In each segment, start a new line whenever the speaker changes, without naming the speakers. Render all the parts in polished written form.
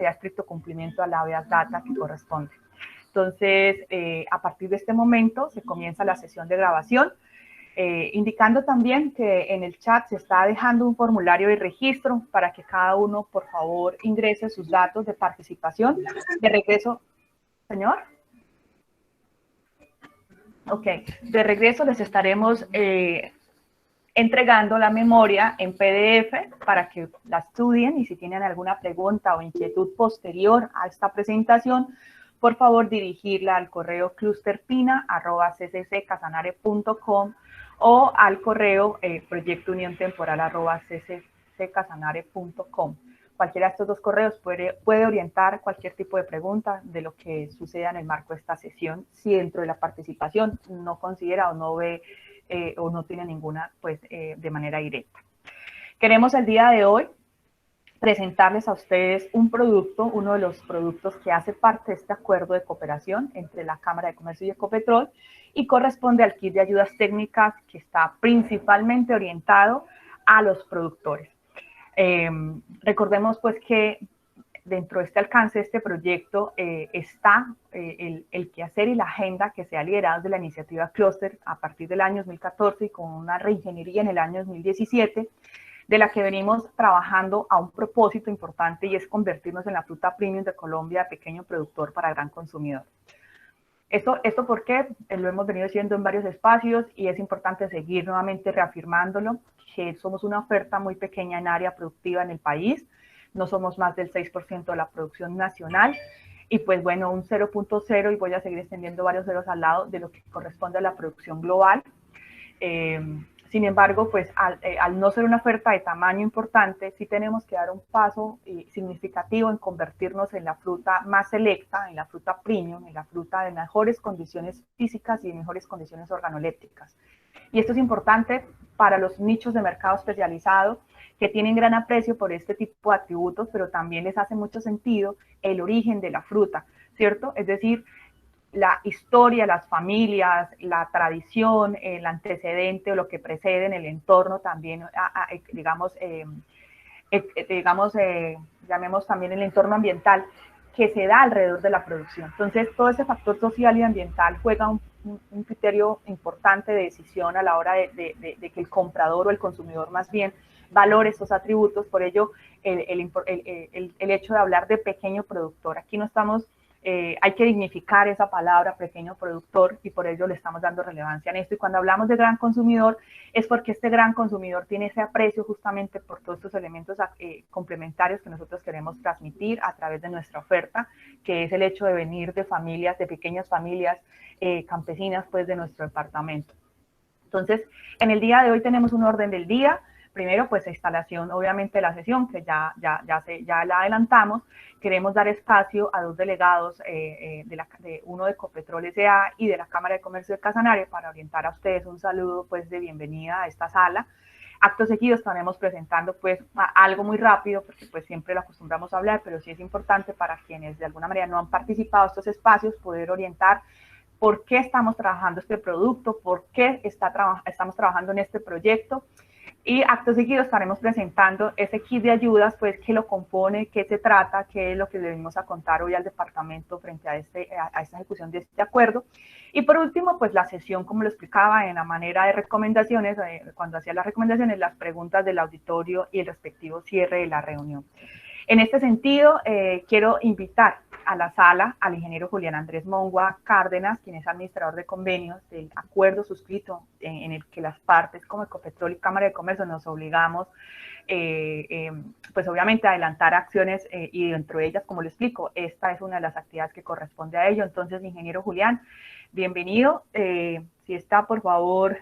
sea estricto cumplimiento a la habeas data que corresponde. Entonces, a partir de este momento se comienza la sesión de grabación, indicando también que en el chat se está dejando un formulario de registro para que cada uno, por favor, ingrese sus datos de participación. De regreso, señor. Ok, de regreso les estaremos entregando la memoria en PDF para que la estudien, y si tienen alguna pregunta o inquietud posterior a esta presentación, por favor dirigirla al correo clusterpina@ccccasanare.com o al correo proyectouniontemporal@ccccasanare.com. Cualquiera de estos dos correos puede orientar cualquier tipo de pregunta de lo que suceda en el marco de esta sesión, si dentro de la participación no considera o no ve o no tiene ninguna, pues, de manera directa. Queremos el día de hoy presentarles a ustedes un producto, uno de los productos que hace parte de este acuerdo de cooperación entre la Cámara de Comercio y Ecopetrol, y corresponde al kit de ayudas técnicas que está principalmente orientado a los productores. Recordemos pues que dentro de este alcance de este proyecto está el quehacer y la agenda que se ha liderado desde la iniciativa Cluster a partir del año 2014 y con una reingeniería en el año 2017, de la que venimos trabajando a un propósito importante, y es convertirnos en la fruta premium de Colombia, pequeño productor para gran consumidor. ¿Esto por qué? Lo hemos venido haciendo en varios espacios y es importante seguir nuevamente reafirmándolo, que somos una oferta muy pequeña en área productiva en el país. No somos más del 6% de la producción nacional, y pues bueno, un 0.0, y voy a seguir extendiendo varios ceros al lado de lo que corresponde a la producción global. Sin embargo, pues al no ser una oferta de tamaño importante, sí tenemos que dar un paso significativo en convertirnos en la fruta más selecta, en la fruta premium, en la fruta de mejores condiciones físicas y de mejores condiciones organolépticas. Y esto es importante para los nichos de mercado especializado que tienen gran aprecio por este tipo de atributos, pero también les hace mucho sentido el origen de la fruta, ¿cierto? Es decir, la historia, las familias, la tradición, el antecedente o lo que precede en el entorno también, llamemos también el entorno ambiental que se da alrededor de la producción. Entonces, todo ese factor social y ambiental juega un criterio importante de decisión a la hora de que el comprador o el consumidor más bien valore estos atributos. Por ello, el hecho de hablar de pequeño productor, aquí no estamos, hay que dignificar esa palabra pequeño productor, y por ello le estamos dando relevancia en esto. Y cuando hablamos de gran consumidor es porque este gran consumidor tiene ese aprecio justamente por todos estos elementos complementarios que nosotros queremos transmitir a través de nuestra oferta, que es el hecho de venir de familias, de pequeñas familias campesinas, pues, de nuestro departamento. Entonces, en el día de hoy tenemos un orden del día. Primero, pues, instalación, obviamente, de la sesión, que ya la adelantamos. Queremos dar espacio a dos delegados, uno de Ecopetrol S.A. y de la Cámara de Comercio de Casanare, para orientar a ustedes un saludo, pues, de bienvenida a esta sala. Acto seguido estaremos presentando, pues, algo muy rápido, porque pues siempre lo acostumbramos a hablar, pero sí es importante para quienes de alguna manera no han participado en estos espacios poder orientar por qué estamos trabajando este producto, por qué estamos trabajando en este proyecto. Y acto seguido estaremos presentando ese kit de ayudas, pues, que lo compone, qué se trata, qué es lo que le venimos a contar hoy al departamento frente a esta ejecución de este acuerdo. Y por último, pues, la sesión, como lo explicaba, en la manera de recomendaciones, cuando hacía las recomendaciones, las preguntas del auditorio y el respectivo cierre de la reunión. En este sentido, quiero invitar a la sala al ingeniero Julián Andrés Mongua Cárdenas, quien es administrador de convenios del acuerdo suscrito en el que las partes como Ecopetrol y Cámara de Comercio nos obligamos, pues obviamente a adelantar acciones, y dentro de ellas, como le explico, esta es una de las actividades que corresponde a ello. Entonces, ingeniero Julián, bienvenido. Si está, por favor,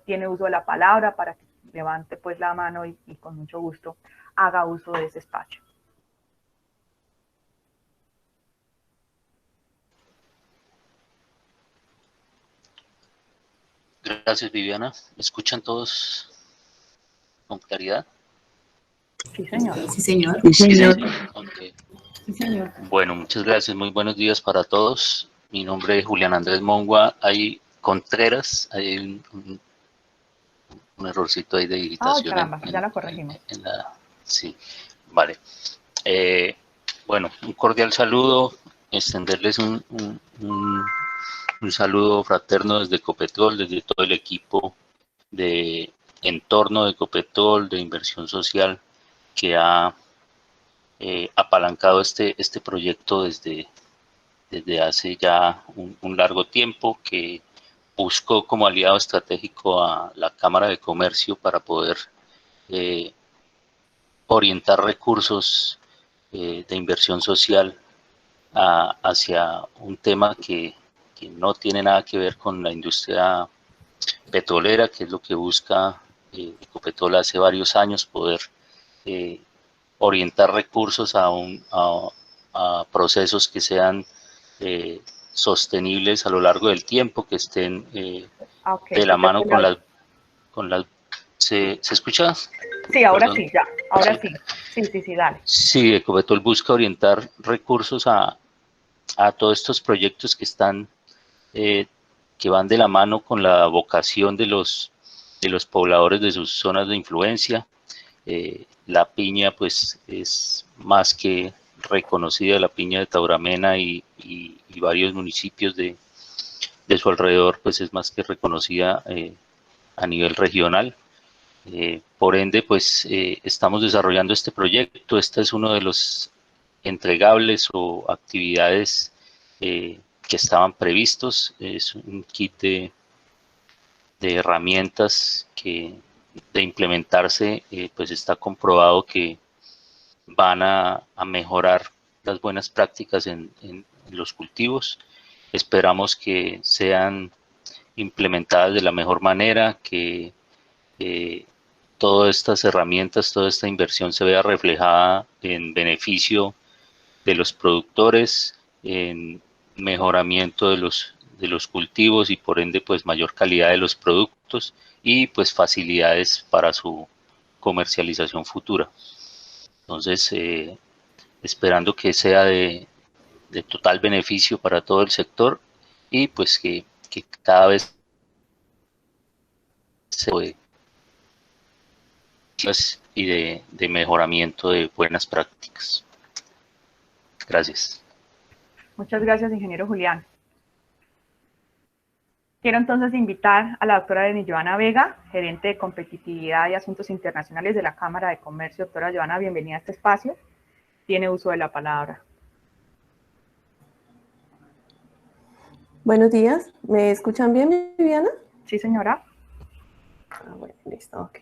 tiene uso de la palabra para que levante pues la mano y con mucho gusto haga uso de ese espacio.
Gracias, Viviana. ¿Me escuchan todos con claridad?
Sí, señor.
Sí, señor.
Sí, señor. Okay.
Sí, señor.
Bueno, muchas gracias. Muy buenos días para todos. Mi nombre es Julián Andrés Mongua. Hay Contreras, hay un errorcito ahí de digitación.
Caramba, ya lo corregimos.
Sí, vale. Bueno, un cordial saludo, extenderles un saludo fraterno desde Ecopetrol, desde todo el equipo de entorno de Ecopetrol, de inversión social, que ha apalancado este proyecto desde hace ya un largo tiempo, que buscó como aliado estratégico a la Cámara de Comercio para poder orientar recursos de inversión social hacia un tema que no tiene nada que ver con la industria petrolera, que es lo que busca Ecopetrol hace varios años, poder orientar recursos a procesos que sean sostenibles a lo largo del tiempo, que estén
Okay,
de la mano
perfecto.
con las ¿se escucha?
Sí, ahora
Perdón.
sí, ya, ahora
Sí.
sí, dale.
Sí, Ecopetrol busca orientar recursos a todos estos proyectos que están, que van de la mano con la vocación de los pobladores de sus zonas de influencia. La piña, pues, es más que reconocida, la piña de Tauramena y varios municipios de su alrededor, pues es más que reconocida a nivel regional. Por ende, pues estamos desarrollando este proyecto. Este es uno de los entregables o actividades que estaban previstos. Es un kit de herramientas que, de implementarse, pues está comprobado que van a mejorar las buenas prácticas en los cultivos. Esperamos que sean implementadas de la mejor manera, que todas estas herramientas, toda esta inversión se vea reflejada en beneficio de los productores, en mejoramiento de los cultivos y por ende pues mayor calidad de los productos y pues facilidades para su comercialización futura. Entonces, esperando que sea de total beneficio para todo el sector y pues que cada vez se puede y de mejoramiento de buenas prácticas. Gracias.
Muchas gracias, ingeniero Julián. Quiero entonces invitar a la doctora Deni Joana Vega, gerente de competitividad y asuntos internacionales de la Cámara de Comercio. Doctora Joana, bienvenida a este espacio. Tiene uso de la palabra.
Buenos días. ¿Me escuchan bien, Viviana?
Sí, señora.
Bueno, listo, ok.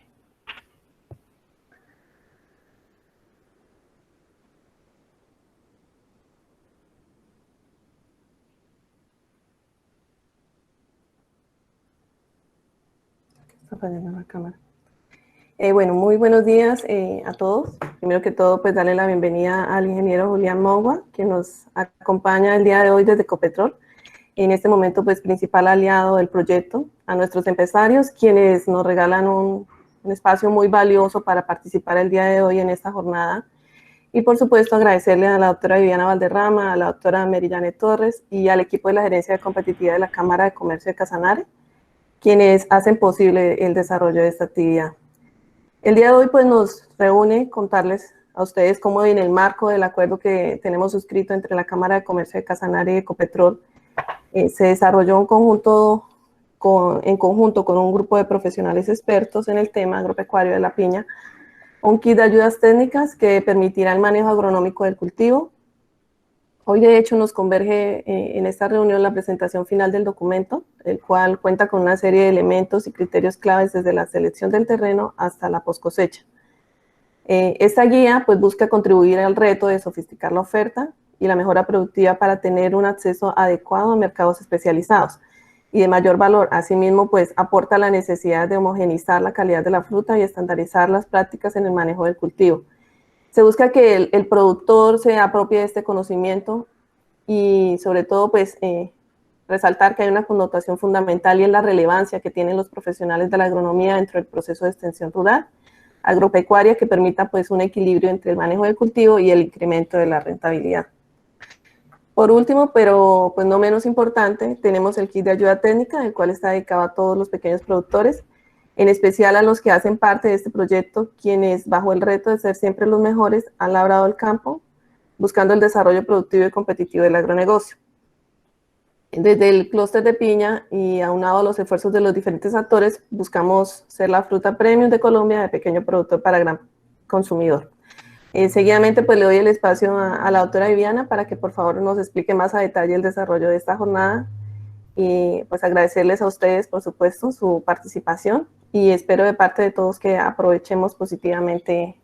Está fallando la cámara. Bueno, muy buenos días a todos. Primero que todo, pues darle la bienvenida al ingeniero Julián Mongua, que nos acompaña el día de hoy desde Ecopetrol. En este momento, pues, principal aliado del proyecto, a nuestros empresarios, quienes nos regalan un espacio muy valioso para participar el día de hoy en esta jornada. Y, por supuesto, agradecerle a la doctora Viviana Valderrama, a la doctora Merillane Torres y al equipo de la Gerencia de Competitividad de la Cámara de Comercio de Casanare, quienes hacen posible el desarrollo de esta actividad. El día de hoy, pues, nos reúne contarles a ustedes cómo en el marco del acuerdo que tenemos suscrito entre la Cámara de Comercio de Casanare y Ecopetrol, se desarrolló en conjunto con un grupo de profesionales expertos en el tema agropecuario de la piña, un kit de ayudas técnicas que permitirá el manejo agronómico del cultivo. Hoy, de hecho, nos converge en esta reunión la presentación final del documento, el cual cuenta con una serie de elementos y criterios claves desde la selección del terreno hasta la poscosecha. Esta guía, pues, busca contribuir al reto de sofisticar la oferta y la mejora productiva para tener un acceso adecuado a mercados especializados y de mayor valor. Asimismo, pues, aporta la necesidad de homogeneizar la calidad de la fruta y estandarizar las prácticas en el manejo del cultivo. Se busca que el productor se apropie de este conocimiento y, sobre todo, pues, resaltar que hay una connotación fundamental y en la relevancia que tienen los profesionales de la agronomía dentro del proceso de extensión rural, agropecuaria, que permita, pues, un equilibrio entre el manejo del cultivo y el incremento de la rentabilidad. Por último, pero pues no menos importante, tenemos el kit de ayuda técnica, el cual está dedicado a todos los pequeños productores, en especial a los que hacen parte de este proyecto, quienes, bajo el reto de ser siempre los mejores, han labrado el campo, buscando el desarrollo productivo y competitivo del agronegocio. Desde el clúster de piña y aunado a los esfuerzos de los diferentes actores, buscamos ser la fruta premium de Colombia de pequeño productor para gran consumidor. Seguidamente, pues le doy el espacio a la doctora Viviana para que por favor nos explique más a detalle el desarrollo de esta jornada y pues agradecerles a ustedes, por supuesto, su participación y espero de parte de todos que aprovechemos positivamente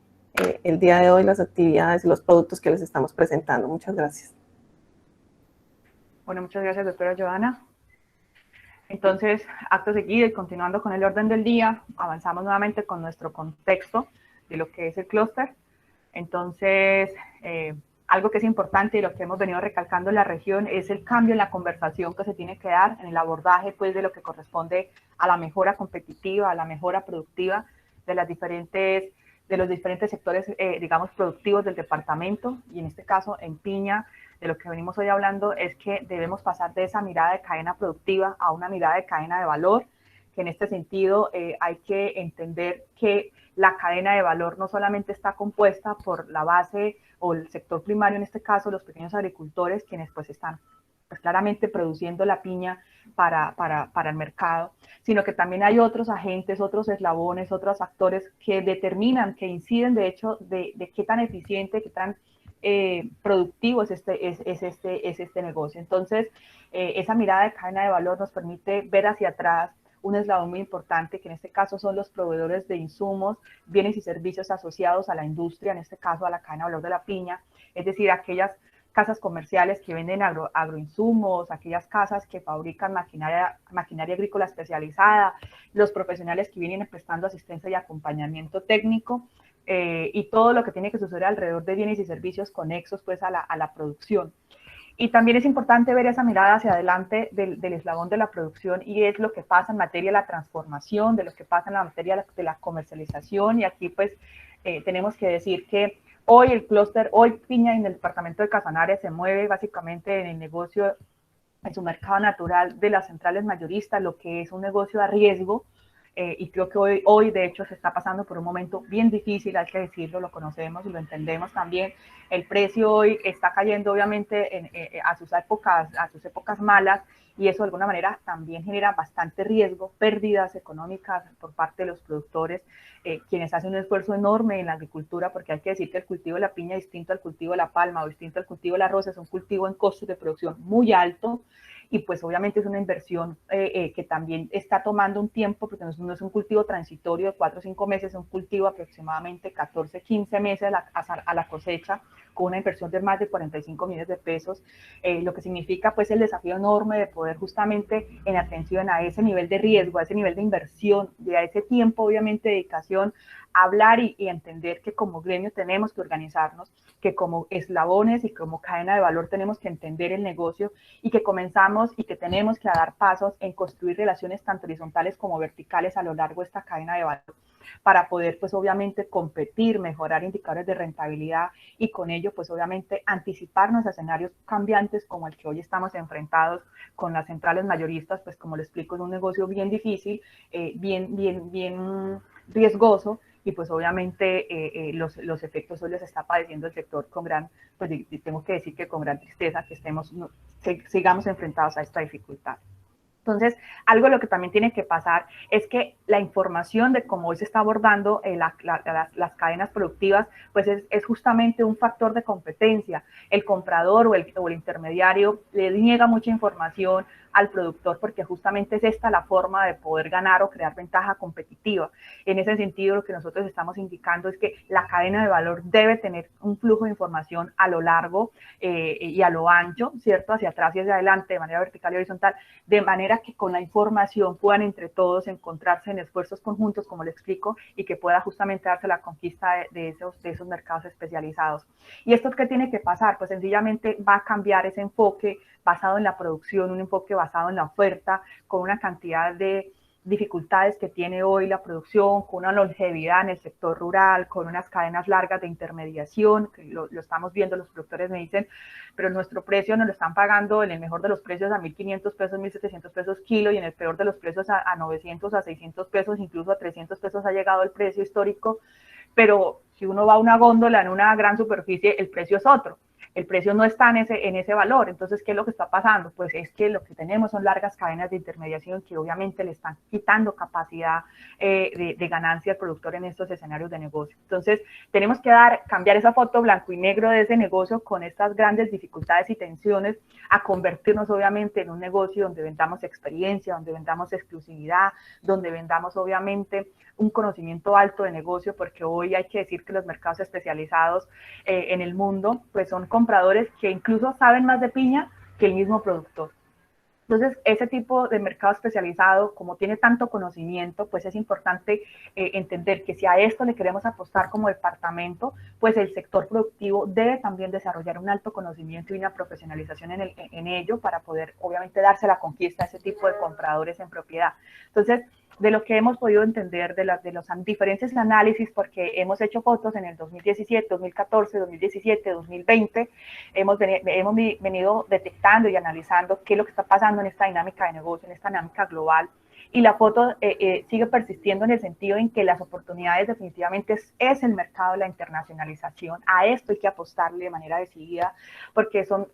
el día de hoy las actividades y los productos que les estamos presentando. Muchas gracias.
Bueno, muchas gracias, doctora Joana. Entonces, acto seguido y continuando con el orden del día, avanzamos nuevamente con nuestro contexto de lo que es el clúster. Entonces, algo que es importante y lo que hemos venido recalcando en la región es el cambio en la conversación que se tiene que dar en el abordaje pues, de lo que corresponde a la mejora competitiva, a la mejora productiva de los diferentes sectores, digamos, productivos del departamento, y en este caso en piña. De lo que venimos hoy hablando es que debemos pasar de esa mirada de cadena productiva a una mirada de cadena de valor, que en este sentido hay que entender que la cadena de valor no solamente está compuesta por la base o el sector primario, en este caso los pequeños agricultores, quienes pues están pues, claramente produciendo la piña para el mercado, sino que también hay otros agentes, otros eslabones, otros actores que determinan, que inciden de hecho de qué tan eficiente, qué tan productivo es este negocio. Entonces, esa mirada de cadena de valor nos permite ver hacia atrás un eslabón muy importante, que en este caso son los proveedores de insumos, bienes y servicios asociados a la industria, en este caso a la cadena de valor de la piña, es decir, aquellas casas comerciales que venden agroinsumos, aquellas casas que fabrican maquinaria agrícola especializada, los profesionales que vienen prestando asistencia y acompañamiento técnico, y todo lo que tiene que suceder alrededor de bienes y servicios conexos pues, a la producción. Y también es importante ver esa mirada hacia adelante del eslabón de la producción, y es lo que pasa en materia de la transformación, de lo que pasa en la materia de la comercialización. Y aquí pues tenemos que decir que hoy el clúster, hoy piña en el departamento de Casanare se mueve básicamente en el negocio, en su mercado natural de las centrales mayoristas, lo que es un negocio a riesgo. Y creo que hoy de hecho se está pasando por un momento bien difícil, hay que decirlo, lo conocemos y lo entendemos también. El precio hoy está cayendo obviamente a sus épocas malas, y eso de alguna manera también genera bastante riesgo, pérdidas económicas por parte de los productores, quienes hacen un esfuerzo enorme en la agricultura, porque hay que decir que el cultivo de la piña, distinto al cultivo de la palma o distinto al cultivo del arroz, es un cultivo en costos de producción muy alto, y pues obviamente es una inversión que también está tomando un tiempo, porque no es un cultivo transitorio de 4 o 5 meses, es un cultivo aproximadamente 14, 15 meses a la cosecha, con una inversión de más de 45 millones de pesos, lo que significa pues el desafío enorme de poder justamente en atención a ese nivel de riesgo, a ese nivel de inversión, a ese tiempo obviamente de dedicación, hablar y entender que como gremio tenemos que organizarnos, que como eslabones y como cadena de valor tenemos que entender el negocio, y que comenzamos y que tenemos que dar pasos en construir relaciones tanto horizontales como verticales a lo largo de esta cadena de valor, para poder pues obviamente competir, mejorar indicadores de rentabilidad, y con ello pues obviamente anticiparnos a escenarios cambiantes como el que hoy estamos enfrentados con las centrales mayoristas. Pues como le explico, es un negocio bien difícil, bien riesgoso, y pues obviamente los efectos hoy los está padeciendo el sector con gran, pues tengo que decir que con gran tristeza que sigamos enfrentados a esta dificultad. Entonces, algo de lo que también tiene que pasar es que la información de cómo hoy se está abordando las cadenas productivas, pues es justamente un factor de competencia. El comprador o el intermediario le niega mucha información al productor, porque justamente es esta la forma de poder ganar o crear ventaja competitiva. En ese sentido, lo que nosotros estamos indicando es que la cadena de valor debe tener un flujo de información a lo largo y a lo ancho, ¿cierto? Hacia atrás y hacia adelante, de manera vertical y horizontal, de manera que con la información puedan entre todos encontrarse en esfuerzos conjuntos, como le explico, y que pueda justamente darse la conquista de esos mercados especializados. ¿Y esto qué tiene que pasar? Pues sencillamente va a cambiar ese enfoque basado en la producción, un enfoque basado en la oferta, con una cantidad de dificultades que tiene hoy la producción, con una longevidad en el sector rural, con unas cadenas largas de intermediación, que lo estamos viendo, los productores me dicen, pero nuestro precio nos lo están pagando en el mejor de los precios a 1.500 pesos, 1.700 pesos kilo, y en el peor de los precios a 900, a 600 pesos, incluso a 300 pesos ha llegado el precio histórico, pero si uno va a una góndola en una gran superficie, el precio es otro. el precio no está en ese valor. Entonces, ¿qué es lo que está pasando? Pues es que lo que tenemos son largas cadenas de intermediación que obviamente le están quitando capacidad de ganancia al productor en estos escenarios de negocio. Entonces, tenemos que cambiar esa foto blanco y negro de ese negocio con estas grandes dificultades y tensiones a convertirnos obviamente en un negocio donde vendamos experiencia, donde vendamos exclusividad, donde vendamos obviamente un conocimiento alto de negocio, porque hoy hay que decir que los mercados especializados en el mundo pues son compradores que incluso saben más de piña que el mismo productor. Entonces, ese tipo de mercado especializado, como tiene tanto conocimiento, pues es importante entender que si a esto le queremos apostar como departamento, pues el sector productivo debe también desarrollar un alto conocimiento y una profesionalización en ello para poder, obviamente, darse la conquista a ese tipo de compradores en propiedad. Entonces, de lo que hemos podido entender de los diferentes análisis, porque hemos hecho fotos en el 2017, 2014, 2017, 2020, hemos venido detectando y analizando qué es lo que está pasando en esta dinámica de negocio, en esta dinámica global, y la foto sigue persistiendo en el sentido en que las oportunidades definitivamente es el mercado de la internacionalización. A esto hay que apostarle de manera decidida, porque son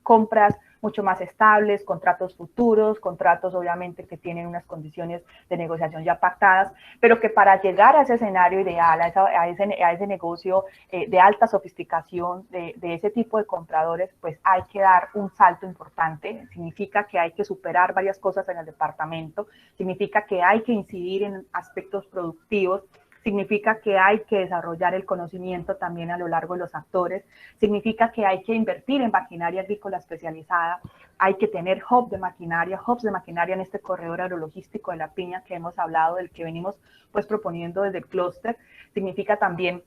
compras mucho más estables, contratos futuros, contratos obviamente que tienen unas condiciones de negociación ya pactadas, pero que para llegar a ese escenario ideal, a ese negocio de alta sofisticación, de ese tipo de compradores, pues hay que dar un salto importante. Significa que hay que superar varias cosas en el departamento, significa que hay que incidir en aspectos productivos, significa que hay que desarrollar el conocimiento también a lo largo de los actores, significa que hay que invertir en maquinaria agrícola especializada, hay que tener hubs de maquinaria en este corredor agrologístico de la piña que hemos hablado, del que venimos pues proponiendo desde el clúster. Significa también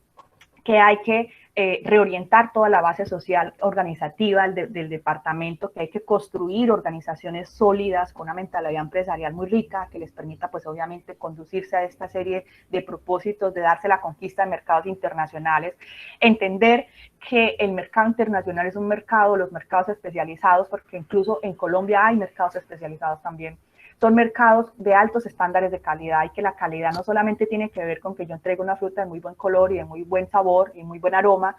que hay que reorientar toda la base social organizativa del departamento, que hay que construir organizaciones sólidas con una mentalidad empresarial muy rica que les permita pues obviamente conducirse a esta serie de propósitos de darse la conquista de mercados internacionales, entender que el mercado internacional es un mercado, los mercados especializados, porque incluso en Colombia hay mercados especializados también, son mercados de altos estándares de calidad y que la calidad no solamente tiene que ver con que yo entregue una fruta de muy buen color y de muy buen sabor y muy buen aroma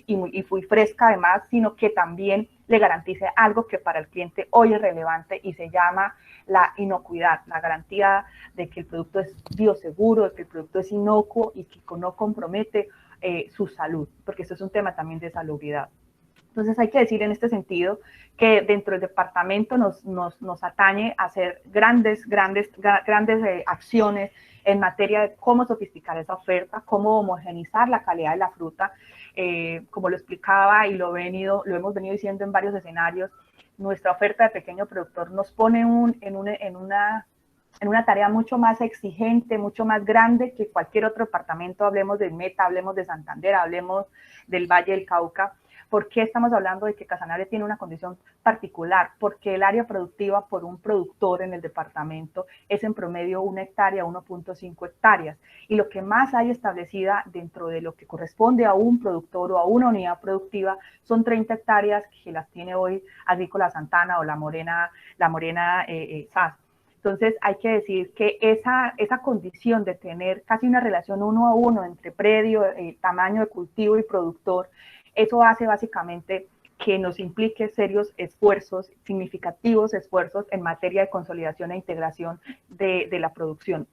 y muy fresca además, sino que también le garantice algo que para el cliente hoy es relevante y se llama la inocuidad, la garantía de que el producto es bioseguro, de que el producto es inocuo y que no compromete su salud, porque esto es un tema también de salubridad. Entonces hay que decir en este sentido que dentro del departamento nos atañe a hacer grandes acciones en materia de cómo sofisticar esa oferta, cómo homogenizar la calidad de la fruta. Como lo explicaba y lo hemos venido diciendo en varios escenarios, nuestra oferta de pequeño productor nos pone en una tarea mucho más exigente, mucho más grande que cualquier otro departamento. Hablemos de Meta, hablemos de Santander, hablemos del Valle del Cauca. ¿Por qué estamos hablando de que Casanare tiene una condición particular? Porque el área productiva por un productor en el departamento es en promedio 1 hectárea, 1.5 hectáreas. Y lo que más hay establecida dentro de lo que corresponde a un productor o a una unidad productiva son 30 hectáreas que las tiene hoy Agrícola Santana o la Morena SAS. Entonces hay que decir que esa condición de tener casi una relación 1 a 1 entre predio, tamaño de cultivo y productor, eso hace básicamente que nos implique serios esfuerzos, significativos esfuerzos en materia de consolidación e integración de la producción.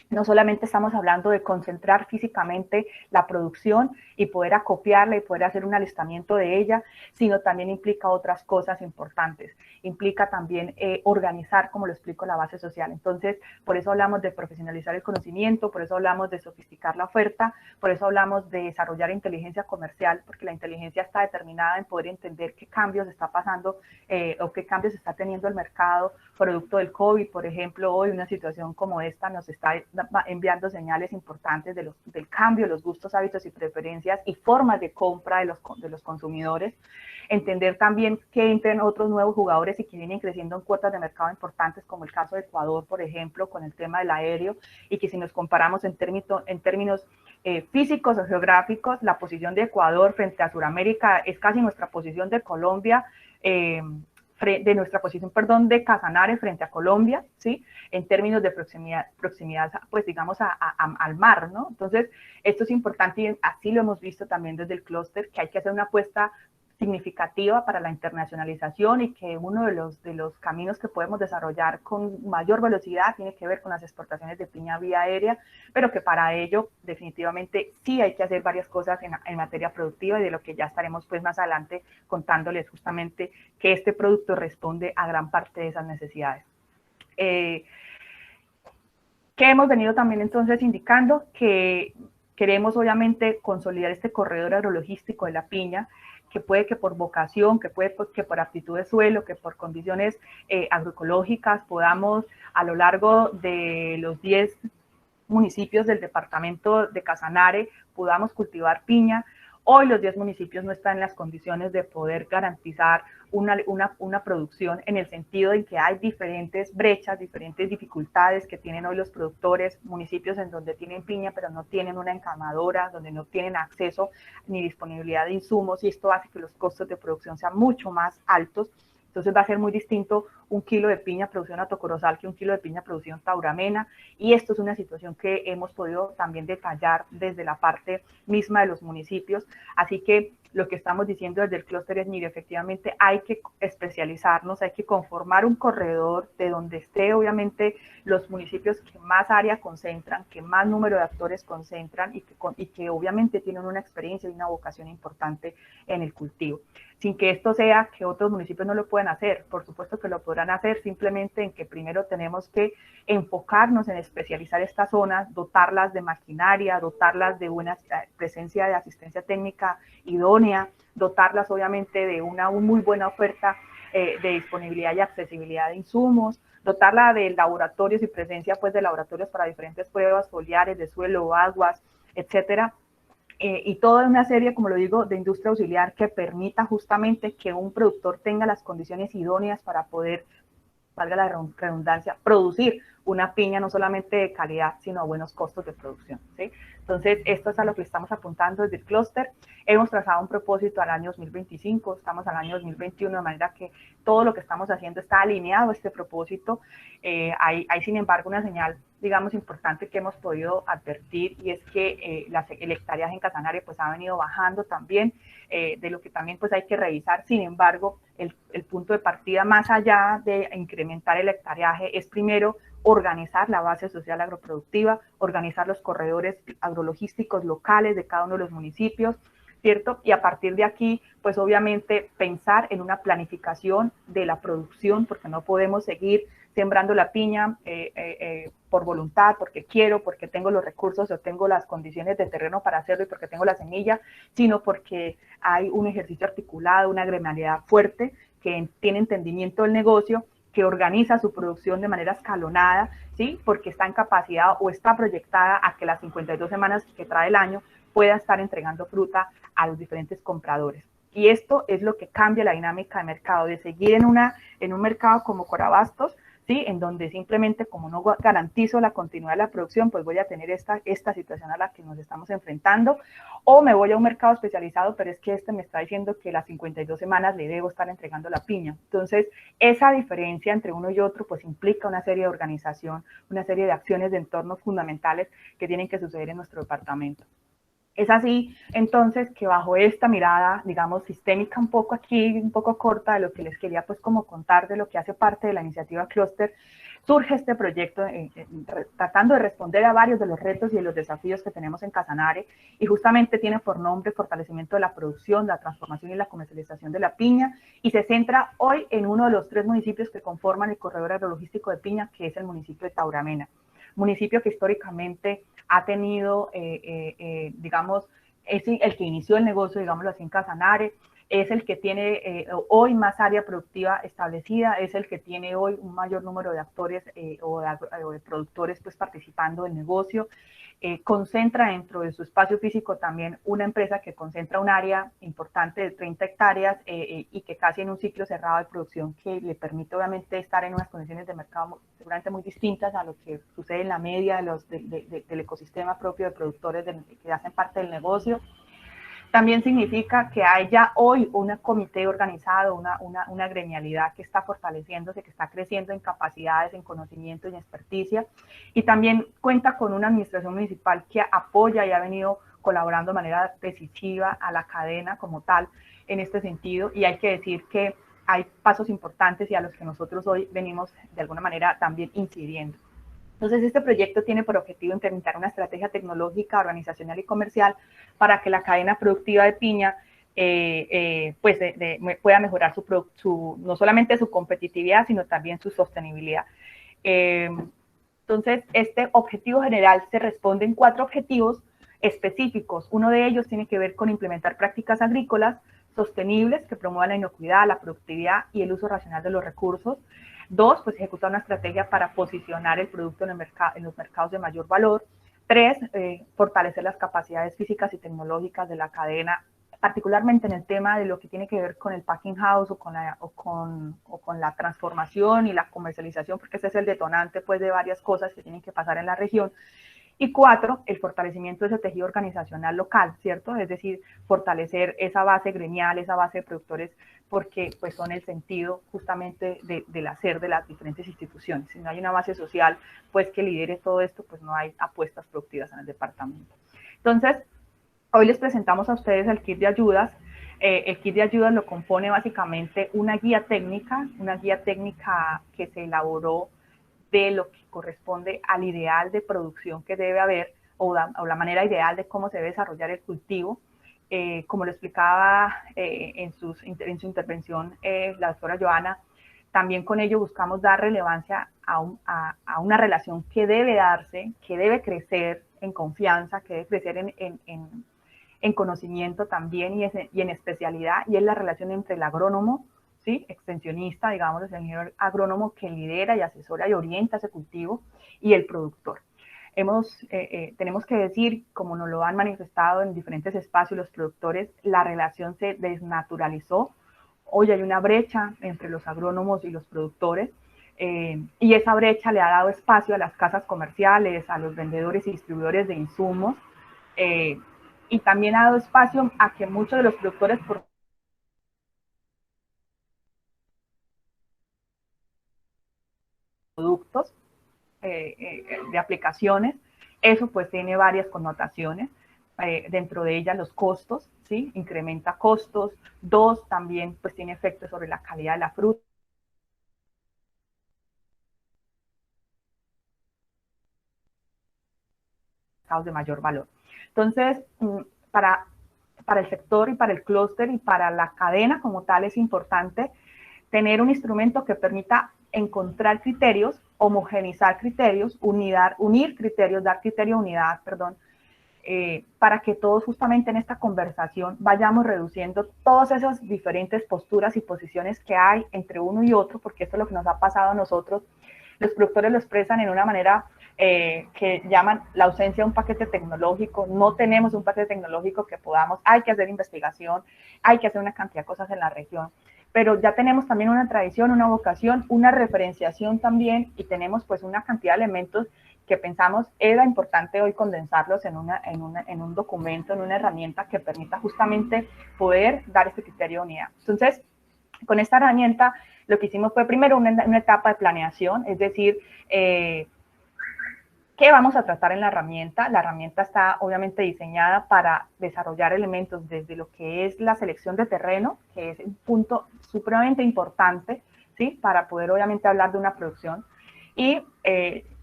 No solamente estamos hablando de concentrar físicamente la producción y poder acopiarla y poder hacer un alistamiento de ella, sino también implica otras cosas importantes. Implica también organizar, como lo explico, la base social. Entonces, por eso hablamos de profesionalizar el conocimiento, por eso hablamos de sofisticar la oferta, por eso hablamos de desarrollar inteligencia comercial, porque la inteligencia está determinada en poder entender qué cambios está pasando o qué cambios está teniendo el mercado producto del COVID. Por ejemplo, hoy una situación como esta nos está enviando señales importantes del cambio de los gustos, hábitos y preferencias y formas de compra de los consumidores. Entender también que entren otros nuevos jugadores y que vienen creciendo en cuotas de mercado importantes, como el caso de Ecuador, por ejemplo, con el tema del aéreo, y que si nos comparamos en términos físicos o geográficos, la posición de Ecuador frente a Sudamérica es casi nuestra posición de Colombia, de Casanare frente a Colombia, ¿sí? En términos de proximidad pues digamos al mar, ¿no? Entonces, esto es importante y así lo hemos visto también desde el clúster, que hay que hacer una apuesta significativa para la internacionalización y que uno de los caminos que podemos desarrollar con mayor velocidad tiene que ver con las exportaciones de piña vía aérea, pero que para ello definitivamente sí hay que hacer varias cosas en materia productiva y de lo que ya estaremos pues más adelante contándoles justamente que este producto responde a gran parte de esas necesidades. Que hemos venido también entonces indicando que queremos obviamente consolidar este corredor agrologístico de la piña, que puede que por vocación, que puede que por aptitud de suelo, que por condiciones agroecológicas podamos a lo largo de los 10 municipios del departamento de Casanare podamos cultivar piña. Hoy los 10 municipios no están en las condiciones de poder garantizar una producción en el sentido de que hay diferentes brechas, diferentes dificultades que tienen hoy los productores, municipios en donde tienen piña pero no tienen una encamadora, donde no tienen acceso ni disponibilidad de insumos y esto hace que los costos de producción sean mucho más altos. Entonces va a ser muy distinto un kilo de piña producido en Hato Corozal que un kilo de piña producido en Tauramena, y esto es una situación que hemos podido también detallar desde la parte misma de los municipios, así que lo que estamos diciendo desde el clúster es, mire, efectivamente hay que especializarnos, hay que conformar un corredor de donde esté obviamente los municipios que más área concentran, que más número de actores concentran y que obviamente tienen una experiencia y una vocación importante en el cultivo, sin que esto sea que otros municipios no lo puedan hacer. Por supuesto que lo podrán hacer, simplemente en que primero tenemos que enfocarnos en especializar estas zonas, dotarlas de maquinaria, dotarlas de buena presencia de asistencia técnica idónea, dotarlas obviamente de una muy buena oferta de disponibilidad y accesibilidad de insumos, dotarla de laboratorios y presencia pues de laboratorios para diferentes pruebas foliares, de suelo, aguas, etcétera. Y toda una serie, como lo digo, de industria auxiliar que permita justamente que un productor tenga las condiciones idóneas para poder, valga la redundancia, producir una piña no solamente de calidad, sino a buenos costos de producción, ¿sí? Entonces, esto es a lo que estamos apuntando desde el clúster. Hemos trazado un propósito al año 2025, estamos al año 2021, de manera que todo lo que estamos haciendo está alineado a este propósito. Hay, sin embargo, una señal, digamos, importante que hemos podido advertir, y es que el hectareaje en Casanare pues ha venido bajando también, de lo que también pues hay que revisar. Sin embargo, el punto de partida, más allá de incrementar el hectareaje, es primero organizar la base social agroproductiva, organizar los corredores agrologísticos locales de cada uno de los municipios, ¿cierto? Y a partir de aquí, pues obviamente pensar en una planificación de la producción, porque no podemos seguir sembrando la piña por voluntad, porque quiero, porque tengo los recursos o tengo las condiciones de terreno para hacerlo y porque tengo la semilla, sino porque hay un ejercicio articulado, una gremialidad fuerte que tiene entendimiento del negocio, que organiza su producción de manera escalonada, ¿sí? Porque está en capacidad o está proyectada a que las 52 semanas que trae el año pueda estar entregando fruta a los diferentes compradores. Y esto es lo que cambia la dinámica de mercado, de seguir en un mercado como Corabastos, ¿sí? En donde simplemente como no garantizo la continuidad de la producción, pues voy a tener esta situación a la que nos estamos enfrentando, o me voy a un mercado especializado, pero es que este me está diciendo que las 52 semanas le debo estar entregando la piña. Entonces, esa diferencia entre uno y otro, pues implica una serie de organización, una serie de acciones de entornos fundamentales que tienen que suceder en nuestro departamento. Es así, entonces, que bajo esta mirada, digamos, sistémica un poco aquí, un poco corta de lo que les quería pues como contar de lo que hace parte de la iniciativa Clúster, surge este proyecto tratando de responder a varios de los retos y de los desafíos que tenemos en Casanare, y justamente tiene por nombre fortalecimiento de la producción, la transformación y la comercialización de la piña, y se centra hoy en uno de los 3 municipios que conforman el corredor agrologístico de piña, que es el municipio de Tauramena, municipio que históricamente ha tenido, digamos, es el que inició el negocio, digámoslo así, en Casanare, es el que tiene hoy más área productiva establecida, es el que tiene hoy un mayor número de actores o de productores pues participando del negocio. Concentra dentro de su espacio físico también una empresa que concentra un área importante de 30 hectáreas y que casi en un ciclo cerrado de producción que le permite obviamente estar en unas condiciones de mercado seguramente muy distintas a lo que sucede en la media del ecosistema propio de productores que hacen parte del negocio. También significa que hay ya hoy un comité organizado, una gremialidad que está fortaleciéndose, que está creciendo en capacidades, en conocimiento y en experticia, y también cuenta con una administración municipal que apoya y ha venido colaborando de manera decisiva a la cadena como tal, en este sentido, y hay que decir que hay pasos importantes y a los que nosotros hoy venimos de alguna manera también incidiendo. Entonces, este proyecto tiene por objetivo implementar una estrategia tecnológica, organizacional y comercial para que la cadena productiva de piña pueda mejorar no solamente su competitividad, sino también su sostenibilidad. Entonces, este objetivo general se responde en 4 objetivos específicos. Uno de ellos tiene que ver con implementar prácticas agrícolas sostenibles que promuevan la inocuidad, la productividad y el uso racional de los recursos. 2, pues ejecutar una estrategia para posicionar el producto en los mercados de mayor valor. 3, fortalecer las capacidades físicas y tecnológicas de la cadena, particularmente en el tema de lo que tiene que ver con el packing house o con la transformación y la comercialización, porque ese es el detonante pues, de varias cosas que tienen que pasar en la región. Y 4, el fortalecimiento de ese tejido organizacional local, ¿cierto? Es decir, fortalecer esa base gremial, esa base de productores, porque pues, son el sentido justamente del hacer de las diferentes instituciones. Si no hay una base social pues, que lidere todo esto, pues no hay apuestas productivas en el departamento. Entonces, hoy les presentamos a ustedes el kit de ayudas. El kit de ayudas lo compone básicamente una guía técnica que se elaboró de lo que corresponde al ideal de producción que debe haber o la manera ideal de cómo se debe desarrollar el cultivo. Como lo explicaba en su intervención la doctora Joana, también con ello buscamos dar relevancia a una relación que debe darse, que debe crecer en confianza, que debe crecer en conocimiento también y en especialidad, y es la relación entre el agrónomo, ¿sí? Extensionista, digamos, el ingeniero agrónomo que lidera y asesora y orienta ese cultivo, y el productor. Tenemos que decir, como nos lo han manifestado en diferentes espacios los productores, la relación se desnaturalizó. Hoy hay una brecha entre los agrónomos y los productores, y esa brecha le ha dado espacio a las casas comerciales, a los vendedores y distribuidores de insumos, y también ha dado espacio a que muchos de los productores por productos de aplicaciones, eso pues tiene varias connotaciones, dentro de ellas los costos, ¿sí? Incrementa costos. 2, también pues tiene efectos sobre la calidad de la fruta. De mayor valor. Entonces, para el sector y para el clúster y para la cadena como tal es importante tener un instrumento que permita encontrar criterios, homogeneizar criterios, unir criterios, dar criterio a unidad, perdón, para que todos justamente en esta conversación vayamos reduciendo todas esas diferentes posturas y posiciones que hay entre uno y otro, porque esto es lo que nos ha pasado a nosotros. Los productores lo expresan en una manera que llaman la ausencia de un paquete tecnológico. No tenemos un paquete tecnológico que podamos, hay que hacer investigación, hay que hacer una cantidad de cosas en la región, pero ya tenemos también una tradición, una vocación, una referenciación también, y tenemos pues una cantidad de elementos que pensamos era importante hoy condensarlos en un documento, en una herramienta que permita justamente poder dar este criterio de unidad. Entonces, con esta herramienta lo que hicimos fue primero una etapa de planeación, es decir, ¿qué vamos a tratar en la herramienta? La herramienta está obviamente diseñada para desarrollar elementos desde lo que es la selección de terreno, que es un punto supremamente importante, ¿sí? Para poder obviamente hablar de una producción, y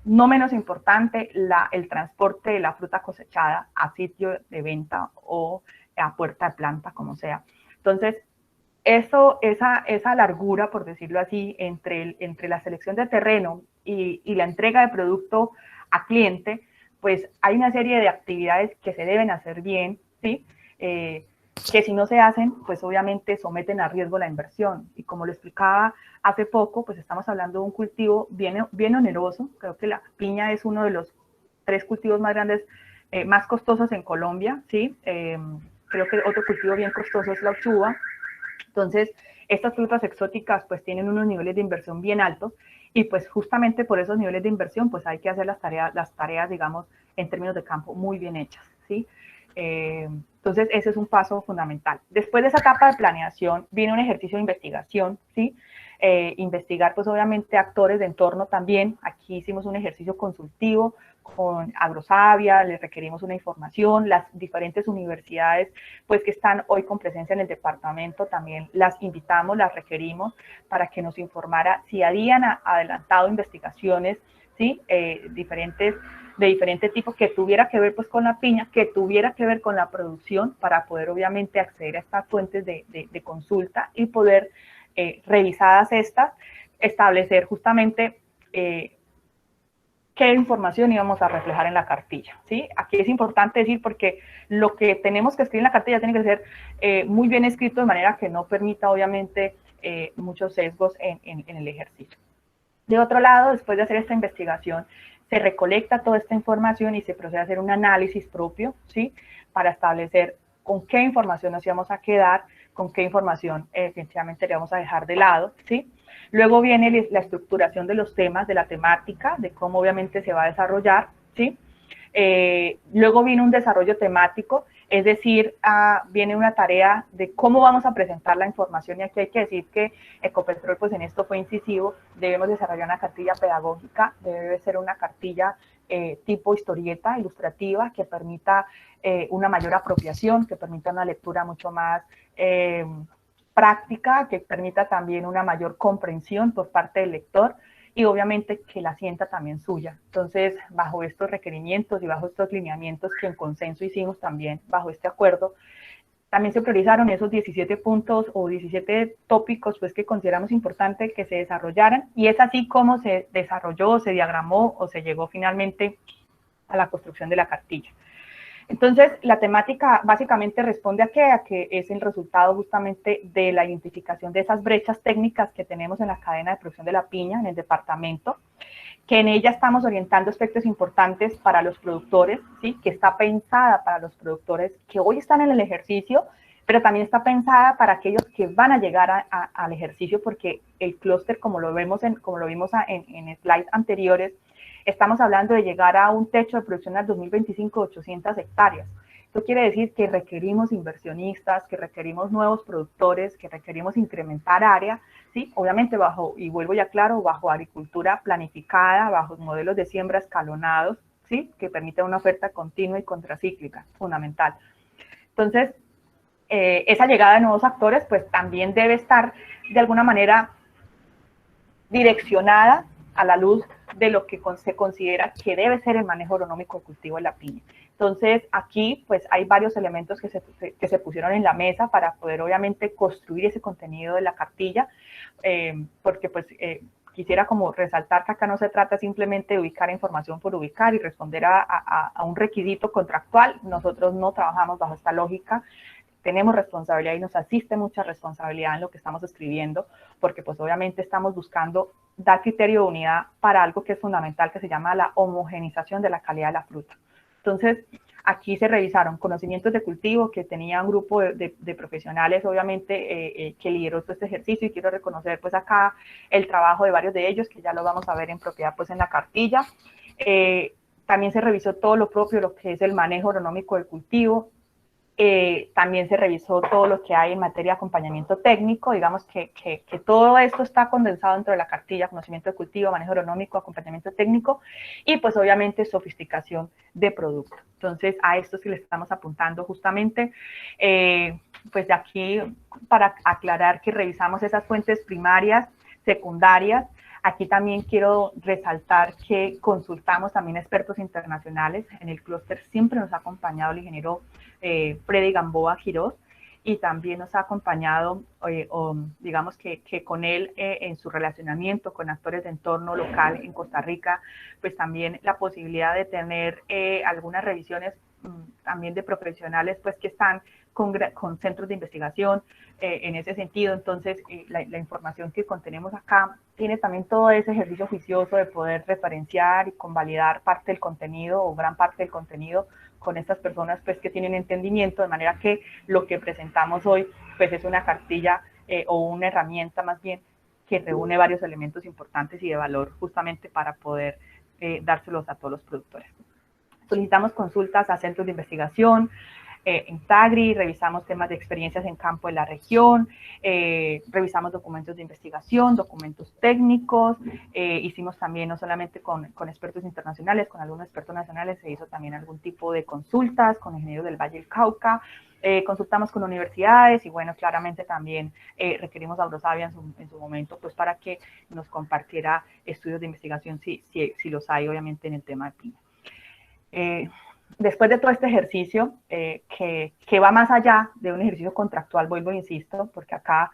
no menos importante, el transporte de la fruta cosechada a sitio de venta o a puerta de planta, como sea. Entonces, esa largura, por decirlo así, entre la selección de terreno y la entrega de producto a cliente, pues hay una serie de actividades que se deben hacer bien, ¿sí? Que si no se hacen, pues obviamente someten a riesgo la inversión. Y como lo explicaba hace poco, pues estamos hablando de un cultivo bien oneroso. Creo que la piña es uno de los 3 cultivos más grandes, más costosos en Colombia, ¿sí? Creo que otro cultivo bien costoso es la uchuva. Entonces, estas frutas exóticas pues tienen unos niveles de inversión bien altos, y pues justamente por esos niveles de inversión pues hay que hacer las tareas digamos, en términos de campo muy bien hechas, ¿sí? Entonces, ese es un paso fundamental. Después de esa etapa de planeación, viene un ejercicio de investigación, ¿sí? Investigar, pues, obviamente, actores de entorno también. Aquí hicimos un ejercicio consultivo con Agrosavia, les requerimos una información, las diferentes universidades pues que están hoy con presencia en el departamento también las invitamos, las requerimos para que nos informara si habían adelantado investigaciones, ¿sí? De diferente tipo que tuviera que ver pues con la piña, que tuviera que ver con la producción para poder obviamente acceder a estas fuentes de consulta y poder, revisadas estas, establecer justamente qué información íbamos a reflejar en la cartilla, ¿sí? Aquí es importante decir porque lo que tenemos que escribir en la cartilla tiene que ser muy bien escrito de manera que no permita obviamente muchos sesgos en el ejercicio. De otro lado, después de hacer esta investigación, se recolecta toda esta información y se procede a hacer un análisis propio, ¿sí? Para establecer con qué información nos íbamos a quedar, con qué información definitivamente le vamos a dejar de lado, ¿sí? Luego viene la estructuración de los temas, de la temática, de cómo obviamente se va a desarrollar, ¿sí? Luego viene un desarrollo temático, es decir, viene una tarea de cómo vamos a presentar la información, y aquí hay que decir que Ecopetrol pues en esto fue incisivo, debemos desarrollar una cartilla pedagógica, debe ser una cartilla tipo historieta, ilustrativa, que permita una mayor apropiación, que permita una lectura mucho más práctica, que permita también una mayor comprensión por parte del lector y obviamente que la sienta también suya. Entonces, bajo estos requerimientos y bajo estos lineamientos que en consenso hicimos también, bajo este acuerdo, también se priorizaron esos 17 puntos o 17 tópicos pues, que consideramos importante que se desarrollaran, y es así como se desarrolló, se diagramó o se llegó finalmente a la construcción de la cartilla. Entonces, la temática básicamente responde a que es el resultado justamente de la identificación de esas brechas técnicas que tenemos en la cadena de producción de la piña en el departamento, que en ella estamos orientando aspectos importantes para los productores, ¿sí? Que está pensada para los productores que hoy están en el ejercicio, pero también está pensada para aquellos que van a llegar al ejercicio, porque el clúster, como lo vimos en slides anteriores, estamos hablando de llegar a un techo de producción al 2025 de 800 hectáreas. Esto quiere decir que requerimos inversionistas, que requerimos nuevos productores, que requerimos incrementar área, ¿sí? Obviamente bajo, y vuelvo ya claro, bajo agricultura planificada, bajo modelos de siembra escalonados, ¿sí? Que permitan una oferta continua y contracíclica, fundamental. Entonces, esa llegada de nuevos actores, pues también debe estar de alguna manera direccionada a la luz de lo que se considera que debe ser el manejo agronómico del cultivo de la piña. Entonces, aquí pues hay varios elementos que se pusieron en la mesa para poder obviamente construir ese contenido de la cartilla, porque pues quisiera como resaltar que acá no se trata simplemente de ubicar información por ubicar y responder a un requisito contractual. Nosotros no trabajamos bajo esta lógica. Tenemos responsabilidad y nos asiste mucha responsabilidad en lo que estamos escribiendo, porque pues obviamente estamos buscando dar criterio de unidad para algo que es fundamental, que se llama la homogenización de la calidad de la fruta. Entonces, aquí se revisaron conocimientos de cultivo que tenía un grupo de profesionales, obviamente, que lideró todo este ejercicio, y quiero reconocer pues acá el trabajo de varios de ellos, que ya lo vamos a ver en propiedad pues en la cartilla. También se revisó todo lo propio, lo que es el manejo agronómico del cultivo. También se revisó todo lo que hay en materia de acompañamiento técnico, digamos que todo esto está condensado dentro de la cartilla: conocimiento de cultivo, manejo agronómico, acompañamiento técnico y pues obviamente sofisticación de producto. Entonces a esto sí le estamos apuntando justamente, pues de aquí para aclarar que revisamos esas fuentes primarias, secundarias. Aquí también quiero resaltar que consultamos también expertos internacionales. En el clúster siempre nos ha acompañado el ingeniero Freddy Gamboa Quirós, y también nos ha acompañado, digamos que con él en su relacionamiento con actores de entorno local en Costa Rica, pues también la posibilidad de tener algunas revisiones también de profesionales pues que están con centros de investigación en ese sentido. Entonces, la información que contenemos acá tiene también todo ese ejercicio juicioso de poder referenciar y convalidar parte del contenido o gran parte del contenido con estas personas pues que tienen entendimiento, de manera que lo que presentamos hoy pues es una cartilla o una herramienta más bien que reúne varios elementos importantes y de valor justamente para poder dárselos a todos los productores. Solicitamos consultas a centros de investigación, en Tagri, revisamos temas de experiencias en campo de la región, revisamos documentos de investigación, documentos técnicos, hicimos también no solamente con expertos internacionales, con algunos expertos nacionales, se hizo también algún tipo de consultas con ingenieros del Valle del Cauca, consultamos con universidades y bueno, claramente también requerimos a Eurosavia en su momento pues para que nos compartiera estudios de investigación si los hay obviamente en el tema de piña. Después de todo este ejercicio, que va más allá de un ejercicio contractual, vuelvo e insisto, porque acá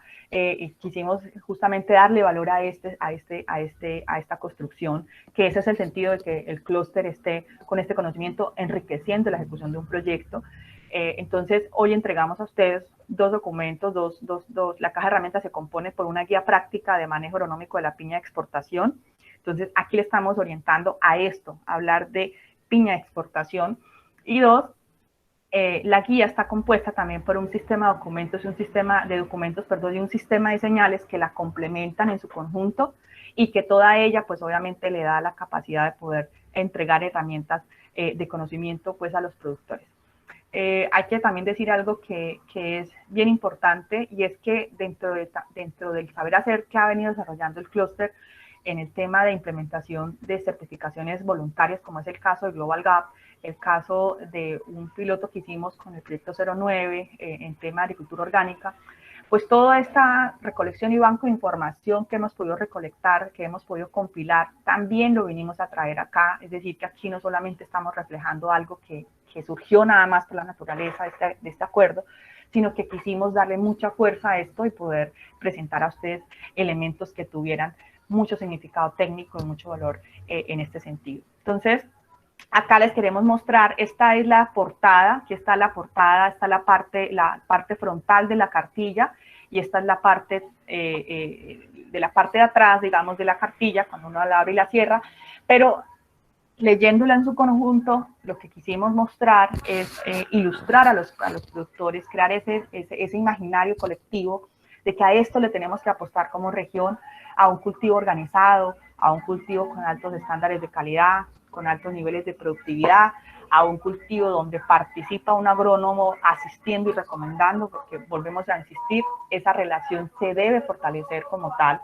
quisimos justamente darle valor a esta construcción, que ese es el sentido de que el clúster esté con este conocimiento enriqueciendo la ejecución de un proyecto. Entonces, hoy entregamos a ustedes dos documentos, la caja de herramientas se compone por una guía práctica de manejo agronómico de la piña de exportación. Entonces, aquí le estamos orientando a esto, a hablar de piña de exportación. Y dos, la guía está compuesta también por un sistema de documentos y un sistema de señales que la complementan en su conjunto y que toda ella, pues obviamente le da la capacidad de poder entregar herramientas de conocimiento pues a los productores. Hay que también decir algo que es bien importante y es que dentro del saber hacer que ha venido desarrollando el clúster en el tema de implementación de certificaciones voluntarias, como es el caso de Global Gap, el caso de un piloto que hicimos con el proyecto 09 en tema de agricultura orgánica, pues toda esta recolección y banco de información que hemos podido recolectar, que hemos podido compilar, también lo vinimos a traer acá, es decir, que aquí no solamente estamos reflejando algo que surgió nada más por la naturaleza de este acuerdo, sino que quisimos darle mucha fuerza a esto y poder presentar a ustedes elementos que tuvieran mucho significado técnico y mucho valor en este sentido. Entonces, acá les queremos mostrar, esta es la portada, aquí está la portada, está la parte frontal de la cartilla y esta es la parte de la parte de atrás, digamos, de la cartilla, cuando uno la abre y la cierra, pero leyéndola en su conjunto, lo que quisimos mostrar es ilustrar a los productores, crear ese imaginario colectivo de que a esto le tenemos que apostar como región, a un cultivo organizado, a un cultivo con altos estándares de calidad, con altos niveles de productividad, a un cultivo donde participa un agrónomo asistiendo y recomendando, porque volvemos a insistir, esa relación se debe fortalecer como tal.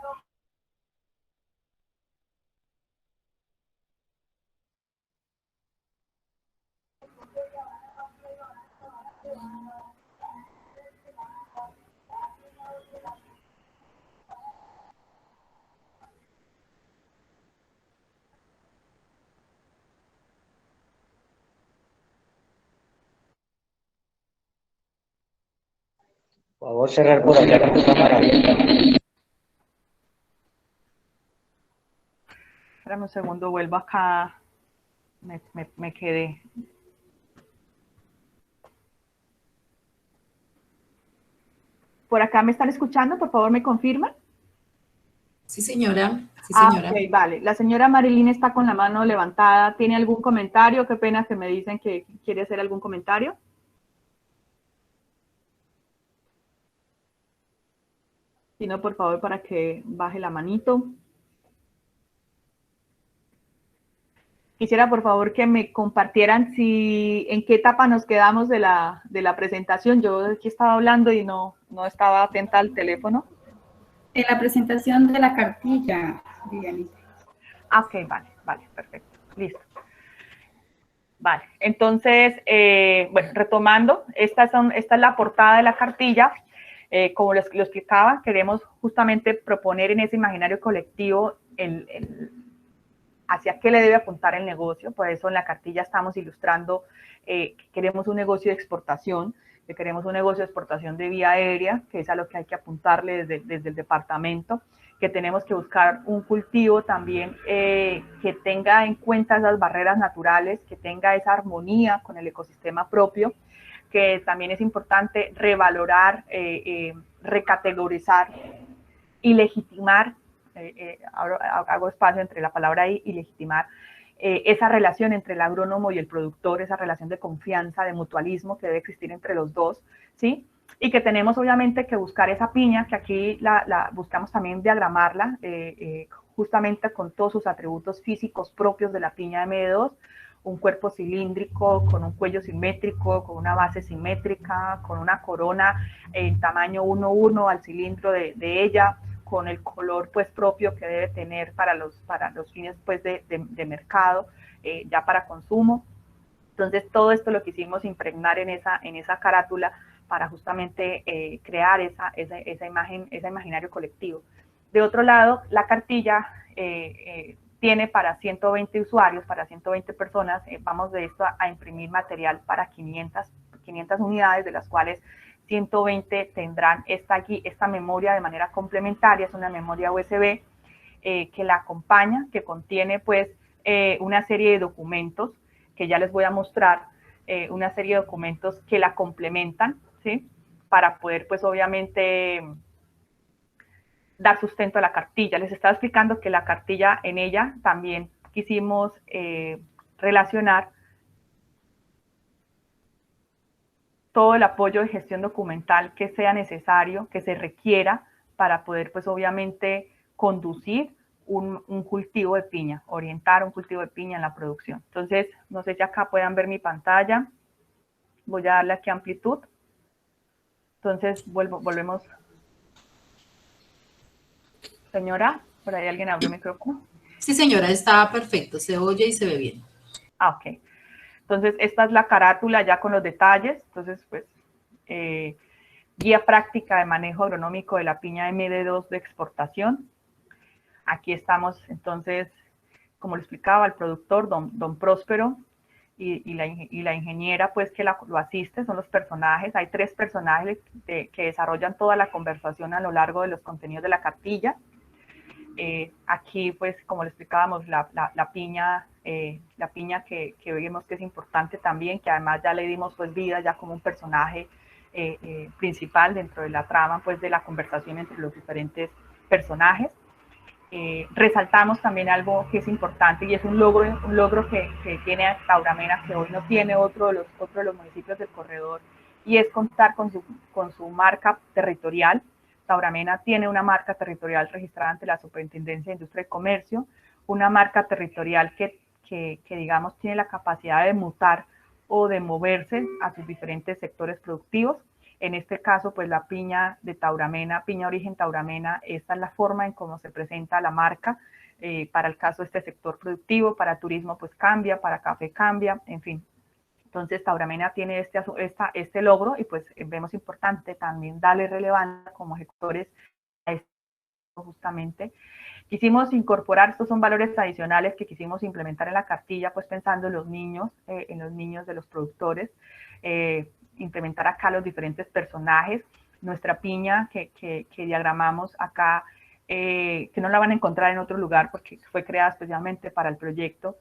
Por favor, cerrar por allá con tu cámara abierta.
Espérame un segundo, vuelvo acá, me quedé. ¿Por acá me están escuchando? Por favor, ¿me confirman?
Sí, señora. Sí, señora.
Ok, vale. La señora Marilyn está con la mano levantada. ¿Tiene algún comentario? Qué pena que me dicen que quiere hacer algún comentario. Si no, por favor, para que baje la manito. Quisiera, por favor, que me compartieran en qué etapa nos quedamos de la presentación. Yo aquí estaba hablando y no estaba atenta al teléfono.
En la presentación de la cartilla, Vivianita.
Ok, vale, perfecto. Listo. Vale, entonces, bueno, retomando, esta es la portada de la cartilla. Como lo explicaba, queremos justamente proponer en ese imaginario colectivo hacia qué le debe apuntar el negocio. Por eso en la cartilla estamos ilustrando que queremos un negocio de exportación, que queremos un negocio de exportación de vía aérea, que es a lo que hay que apuntarle desde el departamento, que tenemos que buscar un cultivo también que tenga en cuenta esas barreras naturales, que tenga esa armonía con el ecosistema propio, que también es importante revalorar, recategorizar y legitimar, hago espacio entre la palabra y legitimar, esa relación entre el agrónomo y el productor, esa relación de confianza, de mutualismo que debe existir entre los dos, ¿sí? Y que tenemos obviamente que buscar esa piña, que aquí buscamos también diagramarla, justamente con todos sus atributos físicos propios de la piña M2, un cuerpo cilíndrico, con un cuello simétrico, con una base simétrica, con una corona en tamaño 1:1 al cilindro de ella, con el color pues propio que debe tener para los fines pues de mercado, ya para consumo. Entonces todo esto lo quisimos impregnar en esa carátula para justamente crear esa imagen, ese imaginario colectivo. De otro lado, la cartilla tiene para 120 usuarios, para 120 personas. Vamos de esto a imprimir material para 500 unidades, de las cuales 120 tendrán esta memoria de manera complementaria. Es una memoria USB que la acompaña, que contiene pues una serie de documentos que ya les voy a mostrar, una serie de documentos que la complementan, ¿sí? Para poder pues obviamente dar sustento a la cartilla. Les estaba explicando que la cartilla, en ella también quisimos relacionar todo el apoyo de gestión documental que sea necesario, que se requiera para poder pues obviamente conducir un cultivo de piña, orientar un cultivo de piña en la producción. Entonces, no sé si acá puedan ver mi pantalla. Voy a darle aquí amplitud. Entonces, volvemos. Señora, por ahí alguien abrió el micrófono.
Sí, señora, está perfecto, se oye y se ve bien.
Ah, ok. Entonces, esta es la carátula ya con los detalles. Entonces, pues, guía práctica de manejo agronómico de la piña MD2 de exportación. Aquí estamos, entonces, como le explicaba, el productor, don Próspero, y la ingeniera, pues, que lo asiste, son los personajes. Hay 3 personajes que desarrollan toda la conversación a lo largo de los contenidos de la cartilla. Aquí, pues, como le explicábamos, la piña que vemos que es importante también, que además ya le dimos, pues, vida ya como un personaje principal dentro de la trama, pues, de la conversación entre los diferentes personajes. Resaltamos también algo que es importante y es un logro que tiene Tauramena, que hoy no tiene otro de los municipios del corredor, y es contar con su marca territorial. Tauramena tiene una marca territorial registrada ante la Superintendencia de Industria y Comercio, una marca territorial que digamos tiene la capacidad de mutar o de moverse a sus diferentes sectores productivos. En este caso, pues la piña de Tauramena, piña origen Tauramena, esta es la forma en cómo se presenta la marca. Para el caso de este sector productivo, para turismo pues cambia, para café cambia, en fin. Entonces Tauramena tiene este logro y pues vemos importante también darle relevancia como gestores a esto justamente. Quisimos incorporar, estos son valores adicionales que quisimos implementar en la cartilla, pues pensando en los niños de los productores, implementar acá los diferentes personajes. Nuestra piña que diagramamos acá, que no la van a encontrar en otro lugar porque fue creada especialmente para el proyecto,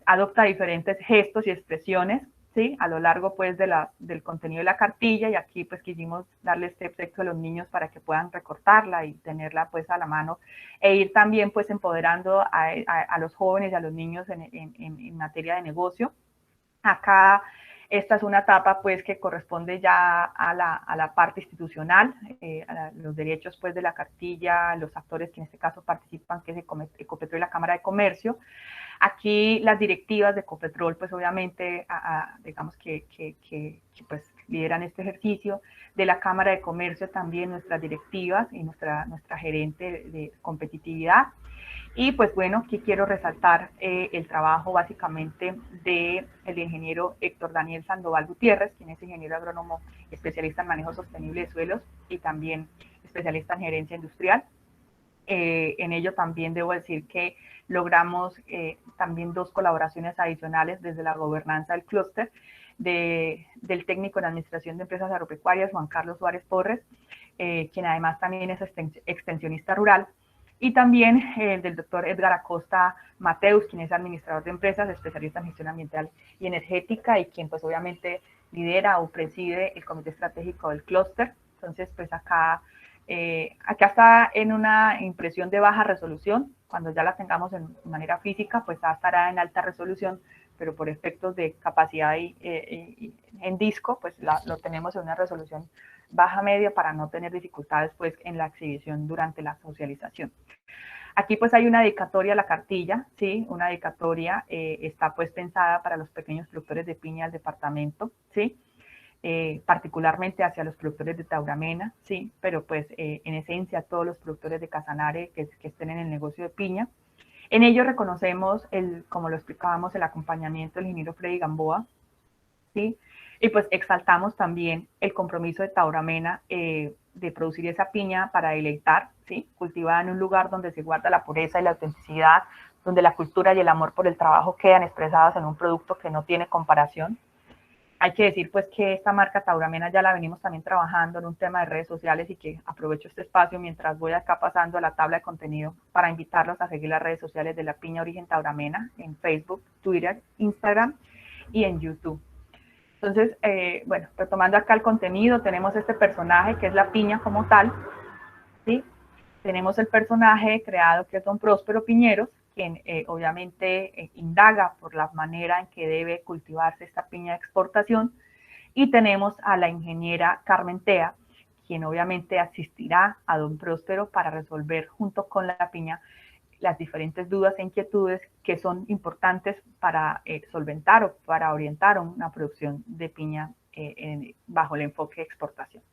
adopta diferentes gestos y expresiones, ¿sí? A lo largo pues del contenido de la cartilla, y aquí pues quisimos darle este efecto a los niños para que puedan recortarla y tenerla pues a la mano, e ir también pues empoderando a los jóvenes y a los niños en materia de negocio. Acá esta es una etapa pues que corresponde ya a la parte institucional, a los derechos pues de la cartilla, los actores que en este caso participan, que es Ecopetrol y la Cámara de Comercio. Aquí las directivas de Ecopetrol pues obviamente digamos que pues lideran este ejercicio. De la Cámara de Comercio también nuestras directivas y nuestra gerente de competitividad. Y pues bueno, aquí quiero resaltar el trabajo básicamente del ingeniero Héctor Daniel Sandoval Gutiérrez, quien es ingeniero agrónomo especialista en manejo sostenible de suelos y también especialista en gerencia industrial. En ello también debo decir que logramos también 2 colaboraciones adicionales desde la gobernanza del clúster, del técnico en administración de empresas agropecuarias, Juan Carlos Suárez Torres, quien además también es extensionista rural, y también del doctor Edgar Acosta Mateus, quien es administrador de empresas, especialista en gestión ambiental y energética, y quien pues obviamente lidera o preside el comité estratégico del clúster. Entonces pues acá está en una impresión de baja resolución. Cuando ya la tengamos en manera física, pues ya estará en alta resolución, pero por efectos de capacidad en disco, pues lo tenemos en una resolución baja media para no tener dificultades pues en la exhibición durante la socialización. Aquí pues hay una dedicatoria a la cartilla, ¿sí? Una dedicatoria está pues pensada para los pequeños productores de piña del departamento, ¿sí? Particularmente hacia los productores de Tauramena, ¿sí? Pero pues en esencia todos los productores de Casanare que estén en el negocio de piña. En ello reconocemos, como lo explicábamos, el acompañamiento del ingeniero Freddy Gamboa, ¿sí? Y pues exaltamos también el compromiso de Tauramena de producir esa piña para deleitar, ¿sí? Cultivada en un lugar donde se guarda la pureza y la autenticidad, donde la cultura y el amor por el trabajo quedan expresados en un producto que no tiene comparación. Hay que decir pues que esta marca Tauramena ya la venimos también trabajando en un tema de redes sociales y que aprovecho este espacio mientras voy acá pasando a la tabla de contenido para invitarlos a seguir las redes sociales de la piña Origen Tauramena en Facebook, Twitter, Instagram y en YouTube. Entonces, bueno, retomando acá el contenido, tenemos este personaje que es la piña como tal, ¿sí? Tenemos el personaje creado que es don Próspero Piñeros, quien obviamente indaga por la manera en que debe cultivarse esta piña de exportación, y tenemos a la ingeniera Carmen Tea, quien obviamente asistirá a don Próspero para resolver junto con la piña las diferentes dudas e inquietudes que son importantes para solventar o para orientar una producción de piña bajo el enfoque de exportación.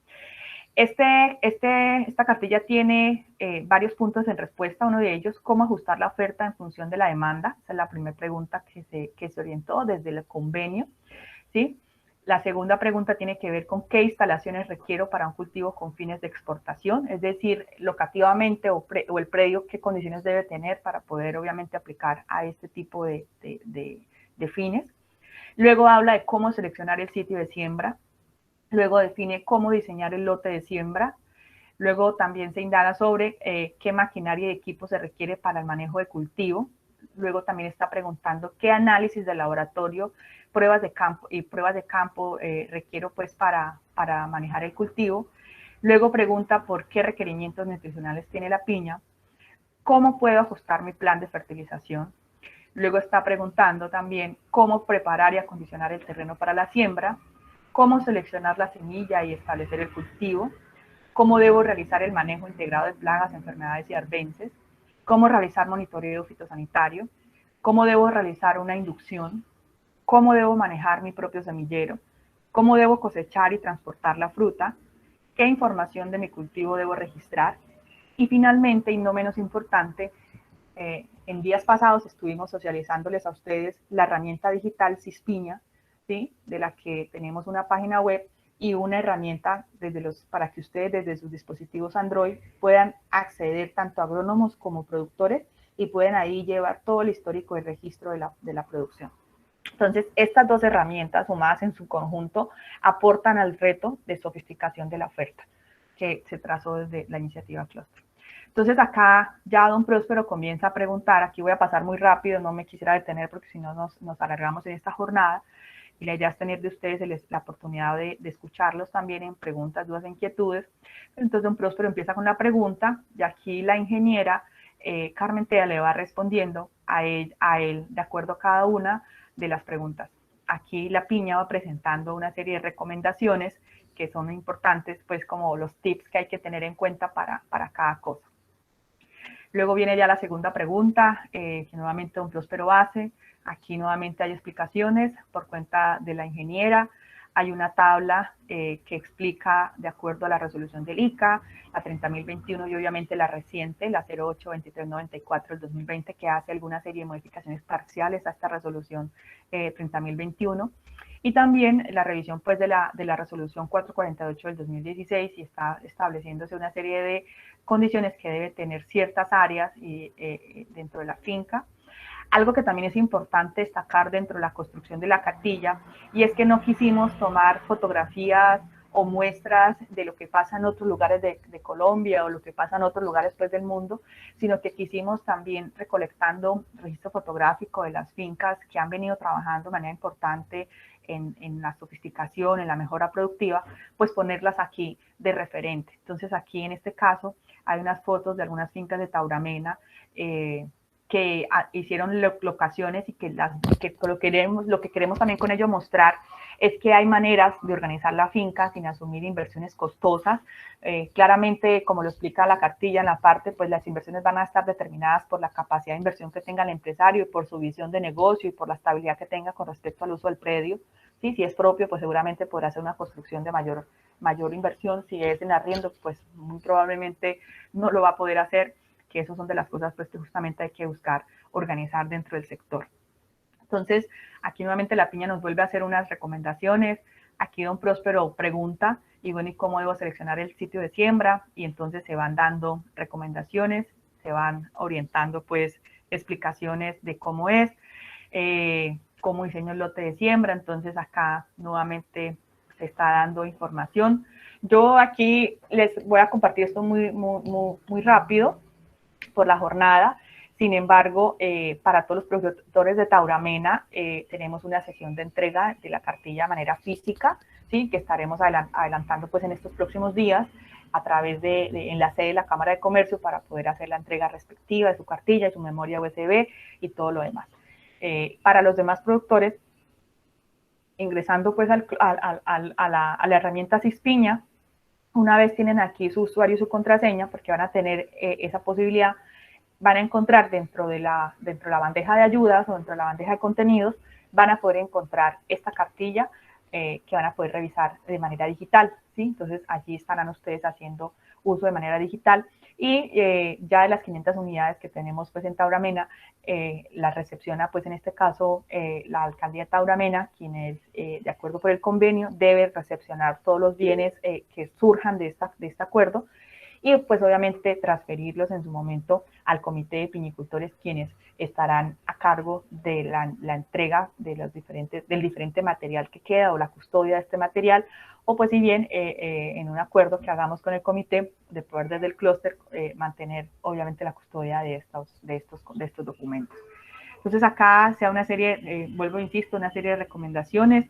Esta cartilla tiene varios puntos en respuesta. Uno de ellos, cómo ajustar la oferta en función de la demanda. Esa es la primera pregunta que se orientó desde el convenio, ¿sí? La segunda pregunta tiene que ver con qué instalaciones requiero para un cultivo con fines de exportación, es decir, locativamente o el predio, qué condiciones debe tener para poder obviamente aplicar a este tipo de fines. Luego habla de cómo seleccionar el sitio de siembra. Luego define cómo diseñar el lote de siembra. Luego también se indaga sobre qué maquinaria y equipo se requiere para el manejo de cultivo. Luego también está preguntando qué análisis de laboratorio, pruebas de campo requiero pues para manejar el cultivo. Luego pregunta por qué requerimientos nutricionales tiene la piña, cómo puedo ajustar mi plan de fertilización. Luego está preguntando también cómo preparar y acondicionar el terreno para la siembra, cómo seleccionar la semilla y establecer el cultivo, cómo debo realizar el manejo integrado de plagas, enfermedades y arbences, cómo realizar monitoreo fitosanitario, cómo debo realizar una inducción, cómo debo manejar mi propio semillero, cómo debo cosechar y transportar la fruta, qué información de mi cultivo debo registrar. Y finalmente, y no menos importante, en días pasados estuvimos socializándoles a ustedes la herramienta digital Cispiña, ¿sí? De la que tenemos una página web y una herramienta para que ustedes desde sus dispositivos Android puedan acceder tanto a agrónomos como productores y pueden ahí llevar todo el histórico y registro de la producción. Entonces, estas dos herramientas sumadas en su conjunto aportan al reto de sofisticación de la oferta que se trazó desde la iniciativa Cluster. Entonces acá ya don Próspero comienza a preguntar, aquí voy a pasar muy rápido, no me quisiera detener porque si no nos alargamos en esta jornada, y la idea es tener de ustedes la oportunidad de escucharlos también en preguntas, dudas e inquietudes. Entonces don Próspero empieza con la pregunta y aquí la ingeniera Carmen Tea le va respondiendo a él de acuerdo a cada una de las preguntas. Aquí la piña va presentando una serie de recomendaciones que son importantes, pues como los tips que hay que tener en cuenta para cada cosa. Luego viene ya la segunda pregunta, que nuevamente don Próspero hace. Aquí nuevamente hay explicaciones por cuenta de la ingeniera. Hay una tabla que explica, de acuerdo a la resolución del ICA, la 30.021 y obviamente la reciente, la 08-2394 del 2020, que hace alguna serie de modificaciones parciales a esta resolución 30.021. Y también la revisión pues, de la resolución 448 del 2016 y está estableciéndose una serie de condiciones que debe tener ciertas áreas dentro de la finca. Algo que también es importante destacar dentro de la construcción de la cartilla, y es que no quisimos tomar fotografías o muestras de lo que pasa en otros lugares de Colombia o lo que pasa en otros lugares pues, del mundo, sino que quisimos también recolectando registro fotográfico de las fincas que han venido trabajando de manera importante en la sofisticación, en la mejora productiva, pues ponerlas aquí de referente. Entonces aquí en este caso hay unas fotos de algunas fincas de Tauramena que que hicieron locaciones y que lo que queremos también con ello mostrar es que hay maneras de organizar la finca sin asumir inversiones costosas. Claramente, como lo explica la cartilla en la parte, pues las inversiones van a estar determinadas por la capacidad de inversión que tenga el empresario y por su visión de negocio y por la estabilidad que tenga con respecto al uso del predio. ¿Sí? Si es propio, pues seguramente podrá hacer una construcción de mayor inversión. Si es en arriendo, pues muy probablemente no lo va a poder hacer, que esas son de las cosas pues, que justamente hay que buscar organizar dentro del sector. Entonces, aquí nuevamente la piña nos vuelve a hacer unas recomendaciones. Aquí don Próspero pregunta, y bueno, ¿y cómo debo seleccionar el sitio de siembra? Y entonces se van dando recomendaciones, se van orientando pues explicaciones de cómo es, cómo diseño el lote de siembra. Entonces acá nuevamente se está dando información. Yo aquí les voy a compartir esto muy rápido por la jornada. Sin embargo, para todos los productores de Tauramena, tenemos una sesión de entrega de la cartilla de manera física, ¿sí? Que estaremos adelantando pues, en estos próximos días a través en la sede de la Cámara de Comercio para poder hacer la entrega respectiva de su cartilla, de su memoria USB y todo lo demás. Para los demás productores, ingresando pues, a la herramienta Cispiña, una vez tienen aquí su usuario y su contraseña, porque van a tener esa posibilidad, van a encontrar dentro de la bandeja de ayudas o dentro de la bandeja de contenidos, van a poder encontrar esta cartilla que van a poder revisar de manera digital, ¿sí? Entonces allí estarán ustedes haciendo uso de manera digital y ya de las 500 unidades que tenemos pues en Tauramena, las recepciona pues en este caso la alcaldía de Tauramena, quien es de acuerdo por el convenio debe recepcionar todos los bienes que surjan de este acuerdo y pues obviamente transferirlos en su momento al comité de piñicultores, quienes estarán a cargo de la entrega de del diferente material que queda o la custodia de este material, o pues si bien en un acuerdo que hagamos con el comité de poder desde el clúster mantener obviamente la custodia de estos documentos. Entonces acá se da una serie, vuelvo insisto, una serie de recomendaciones.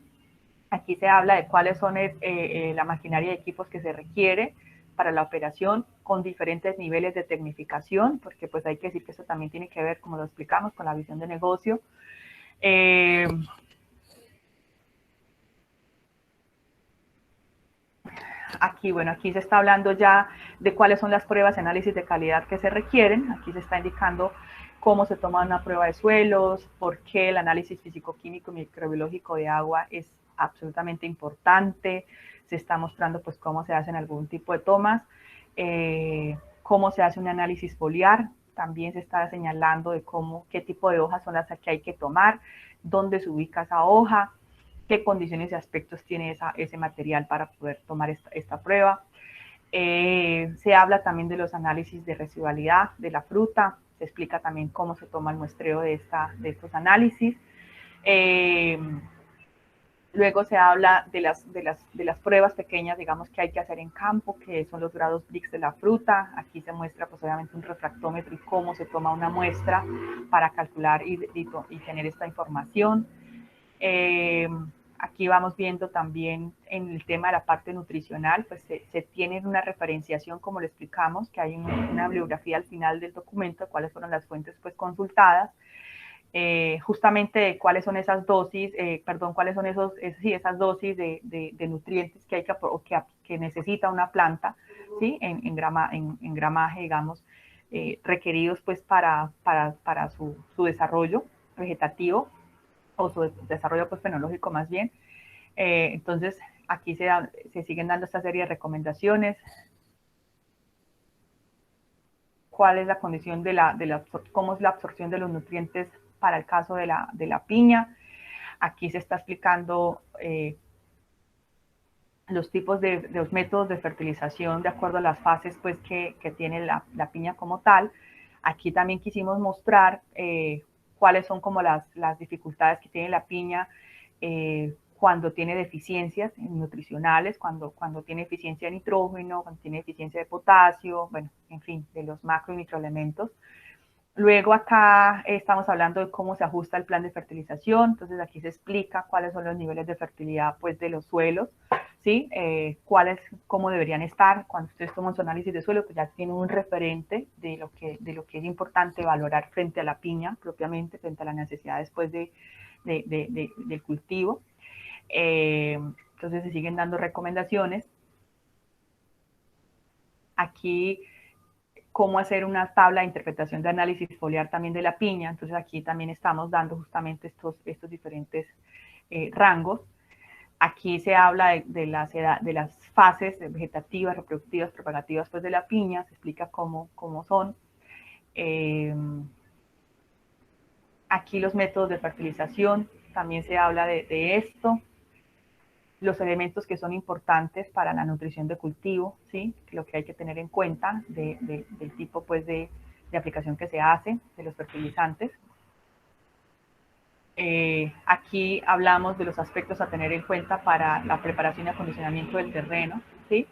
Aquí se habla de cuáles son la maquinaria y equipos que se requiere para la operación con diferentes niveles de tecnificación, porque pues hay que decir que eso también tiene que ver, como lo explicamos, con la visión de negocio. Aquí, bueno, aquí se está hablando ya de cuáles son las pruebas y análisis de calidad que se requieren. Aquí se está indicando cómo se toma una prueba de suelos, por qué el análisis físico-químico y microbiológico de agua es absolutamente importante. Se está mostrando pues cómo se hacen algún tipo de tomas, cómo se hace un análisis foliar. También se está señalando de qué tipo de hojas son las que hay que tomar, dónde se ubica esa hoja, qué condiciones y aspectos tiene ese material para poder tomar esta prueba. Se habla también de los análisis de residualidad de la fruta, se explica también cómo se toma el muestreo de estos análisis. Luego se habla de las pruebas pequeñas, digamos, que hay que hacer en campo, que son los grados Brix de la fruta. Aquí se muestra, pues, obviamente, un refractómetro y cómo se toma una muestra para calcular y tener esta información. Aquí vamos viendo también en el tema de la parte nutricional, pues se tiene una referenciación, como le explicamos, que hay una bibliografía al final del documento, cuáles fueron las fuentes pues consultadas, justamente de cuáles son esas dosis, cuáles son esas dosis de nutrientes que hay que necesita una planta, ¿sí? en gramaje, digamos, requeridos pues para su desarrollo vegetativo o su desarrollo pues fenológico más bien. Entonces aquí se siguen dando esta serie de recomendaciones. ¿Cuál es la condición cómo es la absorción de los nutrientes para el caso de la piña? Aquí se está explicando los tipos de los métodos de fertilización de acuerdo a las fases pues, que tiene la piña como tal. Aquí también quisimos mostrar cuáles son como las dificultades que tiene la piña cuando tiene deficiencias nutricionales, cuando tiene deficiencia de nitrógeno, cuando tiene deficiencia de potasio, bueno, en fin, de los macro y microelementos. Luego acá estamos hablando de cómo se ajusta el plan de fertilización, entonces aquí se explica cuáles son los niveles de fertilidad pues, de los suelos, ¿sí? Cómo deberían estar. Cuando ustedes toman su análisis de suelo, pues ya tienen un referente de lo que es importante valorar frente a la piña, propiamente, frente a la necesidad después del cultivo. Entonces se siguen dando recomendaciones. Aquí, cómo hacer una tabla de interpretación de análisis foliar también de la piña. Entonces aquí también estamos dando justamente estos diferentes rangos. Aquí se habla de las fases vegetativas, reproductivas, propagativas pues, de la piña, se explica cómo son. Aquí los métodos de fertilización, también se habla de esto. Los elementos que son importantes para la nutrición de cultivo, ¿sí? Lo que hay que tener en cuenta del tipo pues, de aplicación que se hace, de los fertilizantes. Aquí hablamos de los aspectos a tener en cuenta para la preparación y acondicionamiento del terreno, ¿sí?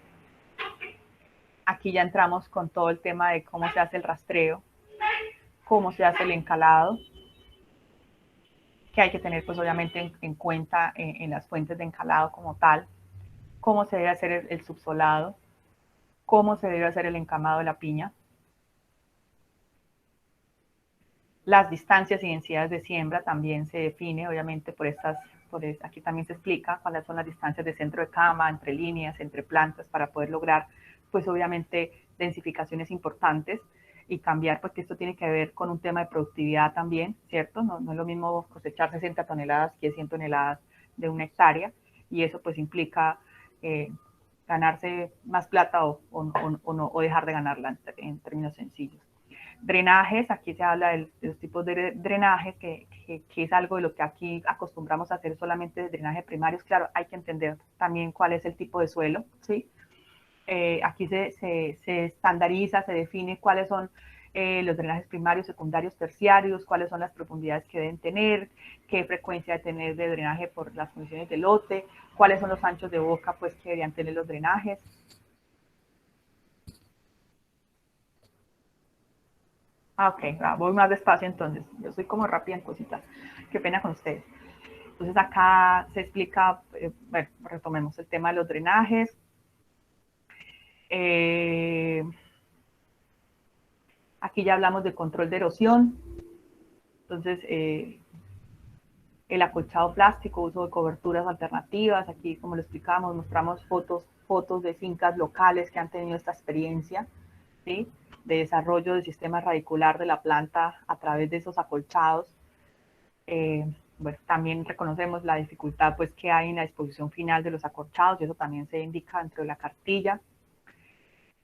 Aquí ya entramos con todo el tema de cómo se hace el rastreo, cómo se hace el encalado, que hay que tener pues obviamente en cuenta en las fuentes de encalado como tal, cómo se debe hacer el subsolado, cómo se debe hacer el encamado de la piña, las distancias y densidades de siembra también se define obviamente aquí también se explica cuáles son las distancias de centro de cama, entre líneas, entre plantas, para poder lograr pues obviamente densificaciones importantes y cambiar, porque esto tiene que ver con un tema de productividad también, ¿cierto? No es lo mismo cosechar 60 toneladas que 100 toneladas de una hectárea, y eso pues implica ganarse más plata o dejar de ganarla en términos sencillos. Drenajes, aquí se habla de los tipos de drenajes, que es algo de lo que aquí acostumbramos a hacer solamente de drenaje primarios. Claro, hay que entender también cuál es el tipo de suelo, ¿sí? Aquí se estandariza, se define cuáles son los drenajes primarios, secundarios, terciarios, cuáles son las profundidades que deben tener, qué frecuencia de tener de drenaje por las condiciones del lote, cuáles son los anchos de boca pues, que deberían tener los drenajes. Ok, voy más despacio entonces. Yo soy como rápida en cositas. Qué pena con ustedes. Entonces acá se explica, bueno, retomemos el tema de los drenajes. Aquí ya hablamos de control de erosión. Entonces, el acolchado plástico, uso de coberturas alternativas. Aquí, como lo explicamos, mostramos fotos de fincas locales que han tenido esta experiencia, ¿sí? De desarrollo del sistema radicular de la planta a través de esos acolchados. Bueno, también reconocemos la dificultad pues, que hay en la disposición final de los acolchados, y eso también se indica dentro de la cartilla.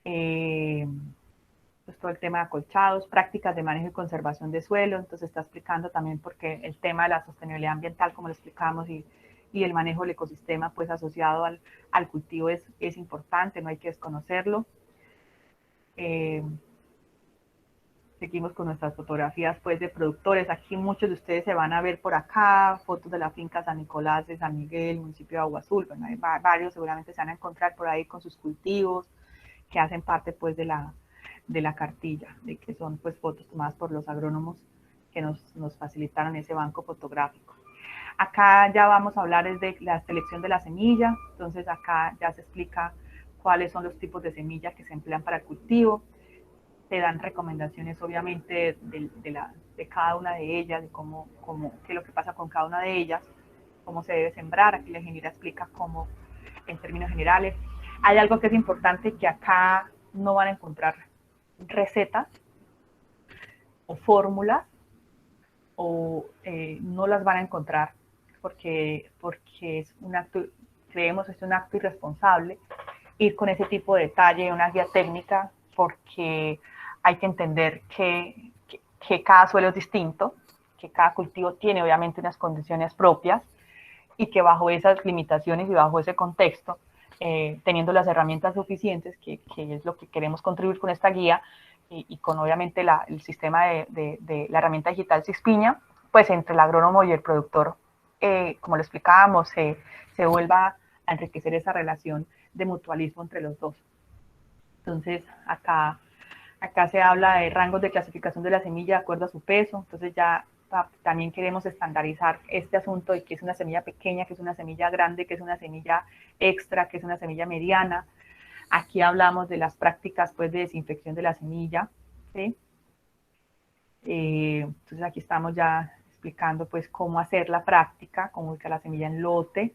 Pues todo el tema de acolchados, prácticas de manejo y conservación de suelo, entonces está explicando también porque el tema de la sostenibilidad ambiental, como lo explicamos, y el manejo del ecosistema pues asociado al cultivo es importante, no hay que desconocerlo. Seguimos con nuestras fotografías pues de productores. Aquí muchos de ustedes se van a ver por acá, fotos de la finca San Nicolás de San Miguel, municipio de Agua Azul. Bueno, hay varios, seguramente se van a encontrar por ahí con sus cultivos, que hacen parte pues de la cartilla, de que son pues fotos tomadas por los agrónomos que nos facilitaron ese banco fotográfico. Acá ya vamos a hablar de la selección de la semilla, entonces acá ya se explica cuáles son los tipos de semillas que se emplean para el cultivo. Te dan recomendaciones obviamente de cada una de ellas, de qué es lo que pasa con cada una de ellas, cómo se debe sembrar. Aquí la ingeniera explica cómo en términos generales. Hay algo que es importante, que acá no van a encontrar recetas o fórmulas, o no las van a encontrar porque es un acto, creemos es un acto irresponsable ir con ese tipo de detalle, una guía técnica, porque hay que entender que cada suelo es distinto, que cada cultivo tiene obviamente unas condiciones propias, y que bajo esas limitaciones y bajo ese contexto, teniendo las herramientas suficientes, que es lo que queremos contribuir con esta guía, y con obviamente el sistema de la herramienta digital Sispiña, pues entre el agrónomo y el productor, como lo explicábamos, se vuelva a enriquecer esa relación de mutualismo entre los dos. Entonces, acá se habla de rangos de clasificación de la semilla de acuerdo a su peso. Entonces ya también queremos estandarizar este asunto de que es una semilla pequeña, que es una semilla grande, que es una semilla extra, que es una semilla mediana. Aquí hablamos de las prácticas pues, de desinfección de la semilla, ¿sí? Entonces aquí estamos ya explicando pues cómo hacer la práctica, cómo ubicar la semilla en lote.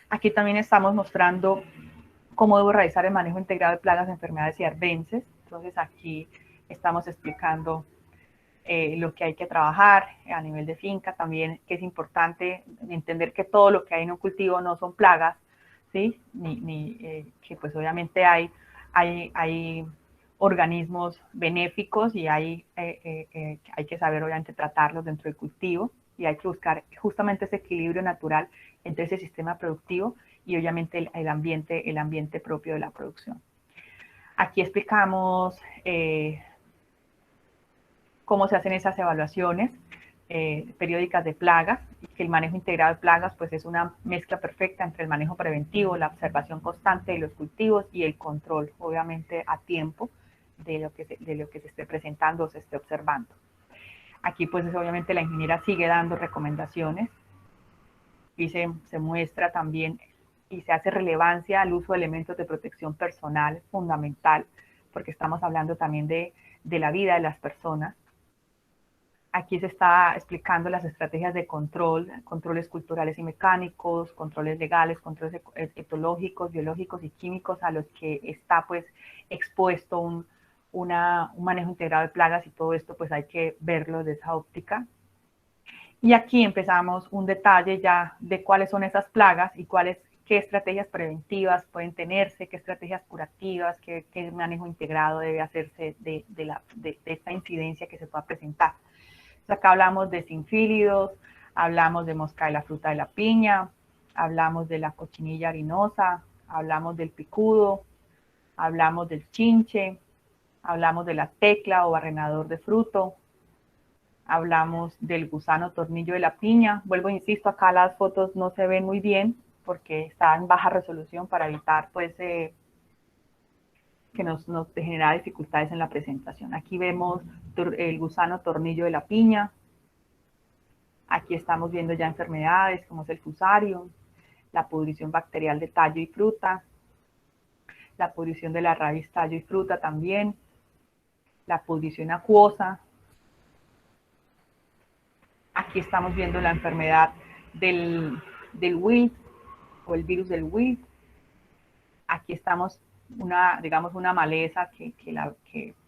Aquí también estamos mostrando cómo debo realizar el manejo integrado de plagas, enfermedades y arbences. Entonces aquí estamos explicando lo que hay que trabajar a nivel de finca, también que es importante entender que todo lo que hay en un cultivo no son plagas, ¿sí? Que pues obviamente hay organismos benéficos y hay que saber obviamente tratarlos dentro del cultivo y hay que buscar justamente ese equilibrio natural entre ese sistema productivo y obviamente el ambiente propio de la producción. Aquí explicamos cómo se hacen esas evaluaciones periódicas de plagas, y que el manejo integrado de plagas pues es una mezcla perfecta entre el manejo preventivo, la observación constante de los cultivos y el control, obviamente a tiempo, de lo que se esté presentando o se esté observando. Aquí pues obviamente la ingeniera sigue dando recomendaciones y se muestra también y se hace relevancia al uso de elementos de protección personal fundamental, porque estamos hablando también de la vida de las personas. Aquí se está explicando las estrategias de control, controles culturales y mecánicos, controles legales, controles etológicos, biológicos y químicos a los que está pues expuesto un manejo integrado de plagas, y todo esto pues hay que verlo desde esa óptica. Y aquí empezamos un detalle ya de cuáles son esas plagas y qué estrategias preventivas pueden tenerse, qué estrategias curativas, qué manejo integrado debe hacerse de esta incidencia que se pueda presentar. Entonces acá hablamos de sinfílidos, hablamos de mosca de la fruta de la piña, hablamos de la cochinilla harinosa, hablamos del picudo, hablamos del chinche, hablamos de la tecla o barrenador de fruto, hablamos del gusano tornillo de la piña. Vuelvo, insisto, acá las fotos no se ven muy bien porque está en baja resolución para evitar pues que nos genera dificultades en la presentación. Aquí vemos el gusano tornillo de la piña. Aquí estamos viendo ya enfermedades como es el fusario, la pudrición bacterial de tallo y fruta, la pudrición de la raíz, tallo y fruta también, la pudrición acuosa. Aquí estamos viendo la enfermedad del wilt o el virus del wilt. Aquí estamos digamos una maleza que la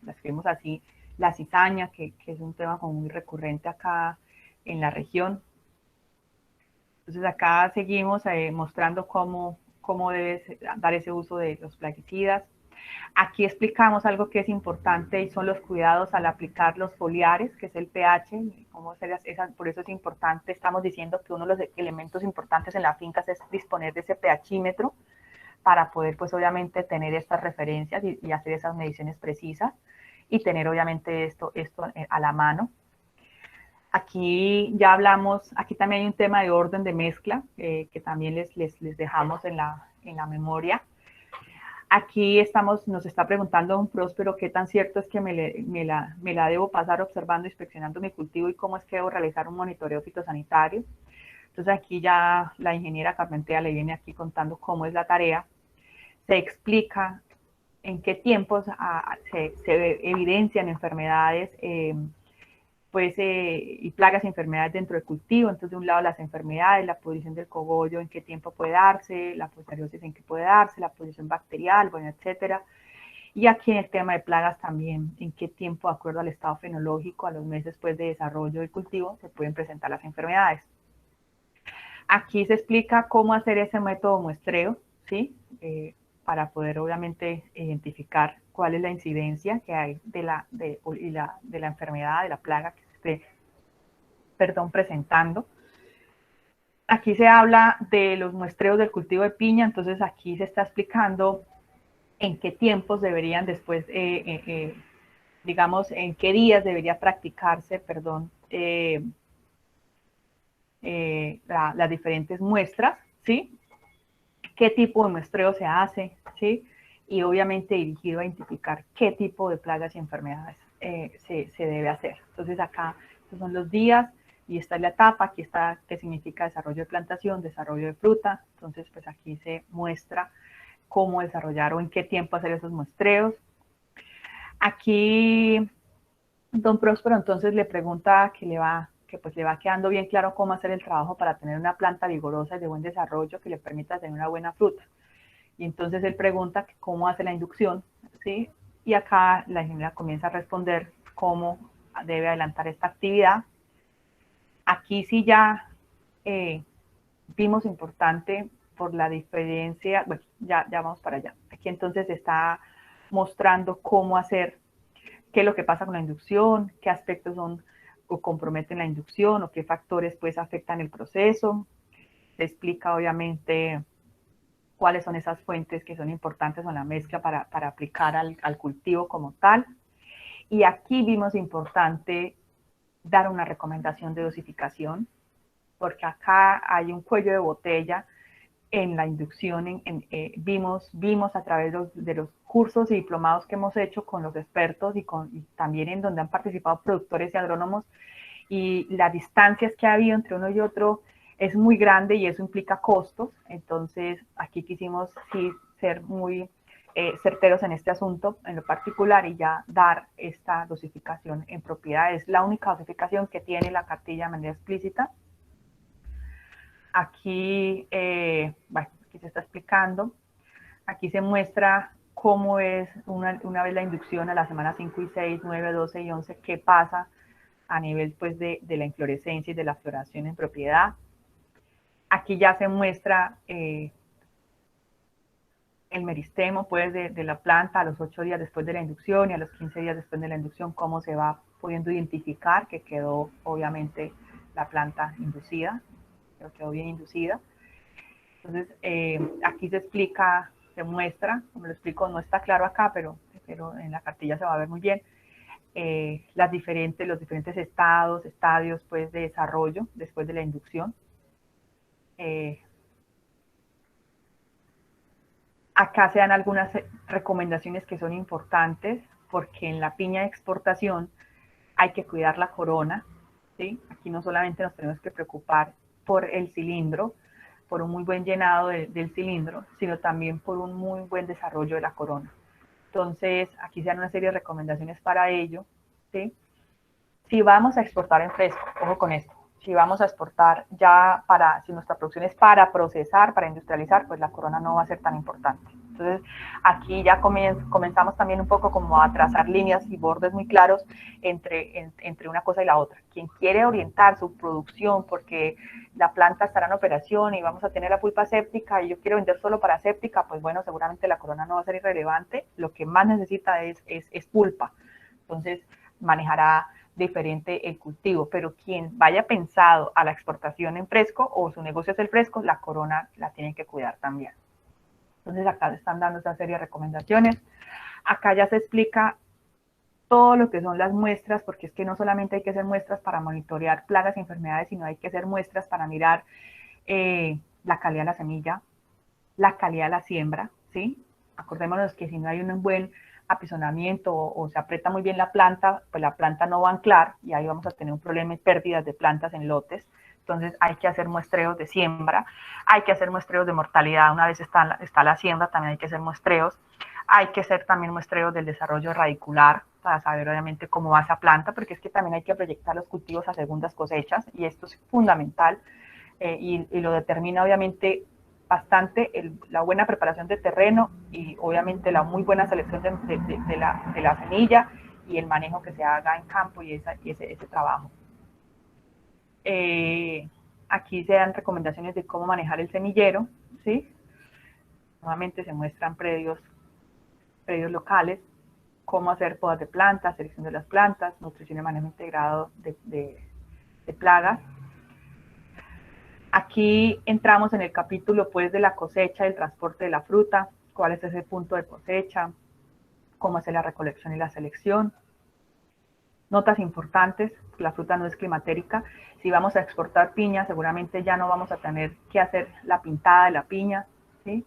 escribimos así, la cizaña, que es un tema como muy recurrente acá en la región. Entonces acá seguimos mostrando cómo debes dar ese uso de los plaguicidas. Aquí explicamos algo que es importante y son los cuidados al aplicar los foliares, que es el pH. Por eso es importante, estamos diciendo que uno de los elementos importantes en las fincas es disponer de ese pHímetro para poder pues obviamente tener estas referencias y hacer esas mediciones precisas y tener obviamente esto a la mano. Aquí ya hablamos, aquí también hay un tema de orden de mezcla que también les dejamos en la memoria. Aquí nos está preguntando un próspero qué tan cierto es que me la debo pasar observando, inspeccionando mi cultivo y cómo es que debo realizar un monitoreo fitosanitario. Entonces aquí ya la ingeniera Carmentea le viene aquí contando cómo es la tarea. Se explica en qué tiempos se evidencian enfermedades y plagas y enfermedades dentro del cultivo. Entonces, de un lado las enfermedades, la pudrición del cogollo, en qué tiempo puede darse, la fusariosis en qué puede darse, la pudrición bacterial, bueno, etcétera. Y aquí en el tema de plagas también, en qué tiempo, de acuerdo al estado fenológico, a los meses pues, de desarrollo del cultivo, se pueden presentar las enfermedades. Aquí se explica cómo hacer ese método muestreo, ¿sí? Para poder obviamente identificar cuál es la incidencia que hay de la enfermedad, de la plaga que se esté presentando. Aquí se habla de los muestreos del cultivo de piña, entonces aquí se está explicando en qué tiempos deberían después, digamos, en qué días debería practicarse, las diferentes muestras, ¿sí? Qué tipo de muestreo se hace, ¿sí? Y obviamente dirigido a identificar qué tipo de plagas y enfermedades se debe hacer. Entonces acá, estos son los días, y esta es la etapa, aquí está qué significa desarrollo de plantación, desarrollo de fruta. Entonces, pues aquí se muestra cómo desarrollar o en qué tiempo hacer esos muestreos. Aquí don Próspero entonces le pregunta que pues le va quedando bien claro cómo hacer el trabajo para tener una planta vigorosa y de buen desarrollo que le permita tener una buena fruta. Y entonces él pregunta cómo hace la inducción, ¿sí? Y acá la ingeniera comienza a responder cómo debe adelantar esta actividad. Aquí sí ya vimos importante por la diferencia, bueno, ya vamos para allá. Aquí entonces está mostrando cómo hacer, qué es lo que pasa con la inducción, qué aspectos son o comprometen la inducción o qué factores pues afectan el proceso. Se explica obviamente cuáles son esas fuentes que son importantes en la mezcla para aplicar al cultivo como tal. Y aquí vimos importante dar una recomendación de dosificación, porque acá hay un cuello de botella en la inducción. Vimos a través de los cursos y diplomados que hemos hecho con los expertos y también en donde han participado productores y agrónomos, y las distancias que ha habido entre uno y otro es muy grande y eso implica costos. Entonces aquí quisimos sí ser muy certeros en este asunto en lo particular y ya dar esta dosificación en propiedad. Es la única dosificación que tiene la cartilla de manera explícita. Aquí, bueno, aquí se está explicando. Aquí se muestra cómo es una vez la inducción a la semana 5 y 6, 9, 12 y 11, qué pasa a nivel pues de la inflorescencia y de la floración en propiedad. Aquí ya se muestra el meristemo pues de la planta a los 8 días después de la inducción y a los 15 días después de la inducción, cómo se va pudiendo identificar que quedó obviamente la planta inducida, pero quedó bien inducida. Entonces aquí se explica, se muestra, como lo explico, no está claro acá, pero en la cartilla se va a ver muy bien, los diferentes estadios pues, de desarrollo después de la inducción. Acá se dan algunas recomendaciones que son importantes, porque en la piña de exportación hay que cuidar la corona, ¿sí? Aquí no solamente nos tenemos que preocupar por el cilindro, por un muy buen llenado del cilindro, sino también por un muy buen desarrollo de la corona. Entonces, aquí se dan una serie de recomendaciones para ello, ¿sí? Si vamos a exportar en fresco, ojo con esto, si vamos a exportar si nuestra producción es para procesar, para industrializar, pues la corona no va a ser tan importante. Entonces, aquí ya comenzamos también un poco como a trazar líneas y bordes muy claros entre una cosa y la otra. Quien quiere orientar su producción porque la planta estará en operación y vamos a tener la pulpa séptica y yo quiero vender solo para séptica, pues bueno, seguramente la corona no va a ser irrelevante. Lo que más necesita es pulpa. Entonces, manejará diferente el cultivo, pero quien vaya pensado a la exportación en fresco o su negocio es el fresco, la corona la tienen que cuidar también. Entonces acá se están dando esta serie de recomendaciones. Acá ya se explica todo lo que son las muestras, porque es que no solamente hay que hacer muestras para monitorear plagas y enfermedades, sino hay que hacer muestras para mirar la calidad de la semilla, la calidad de la siembra, ¿sí? Acordémonos que si no hay un buen apisonamiento o se aprieta muy bien la planta, pues la planta no va a anclar y ahí vamos a tener un problema y pérdidas de plantas en lotes. Entonces hay que hacer muestreos de siembra, hay que hacer muestreos de mortalidad. Una vez está la siembra, también hay que hacer muestreos. Hay que hacer también muestreos del desarrollo radicular para saber obviamente cómo va esa planta, porque es que también hay que proyectar los cultivos a segundas cosechas y esto es fundamental y lo determina obviamente bastante la buena preparación de terreno y obviamente la muy buena selección de la semilla y el manejo que se haga en campo y ese trabajo. Aquí se dan recomendaciones de cómo manejar el semillero, ¿sí? Nuevamente se muestran predios locales, cómo hacer podas de plantas, selección de las plantas, nutrición y manejo integrado de plagas. Aquí entramos en el capítulo pues de la cosecha, del transporte de la fruta, cuál es ese punto de cosecha, cómo hacer la recolección y la selección. Notas importantes, la fruta no es climatérica. Si vamos a exportar piña, seguramente ya no vamos a tener que hacer la pintada de la piña, ¿sí?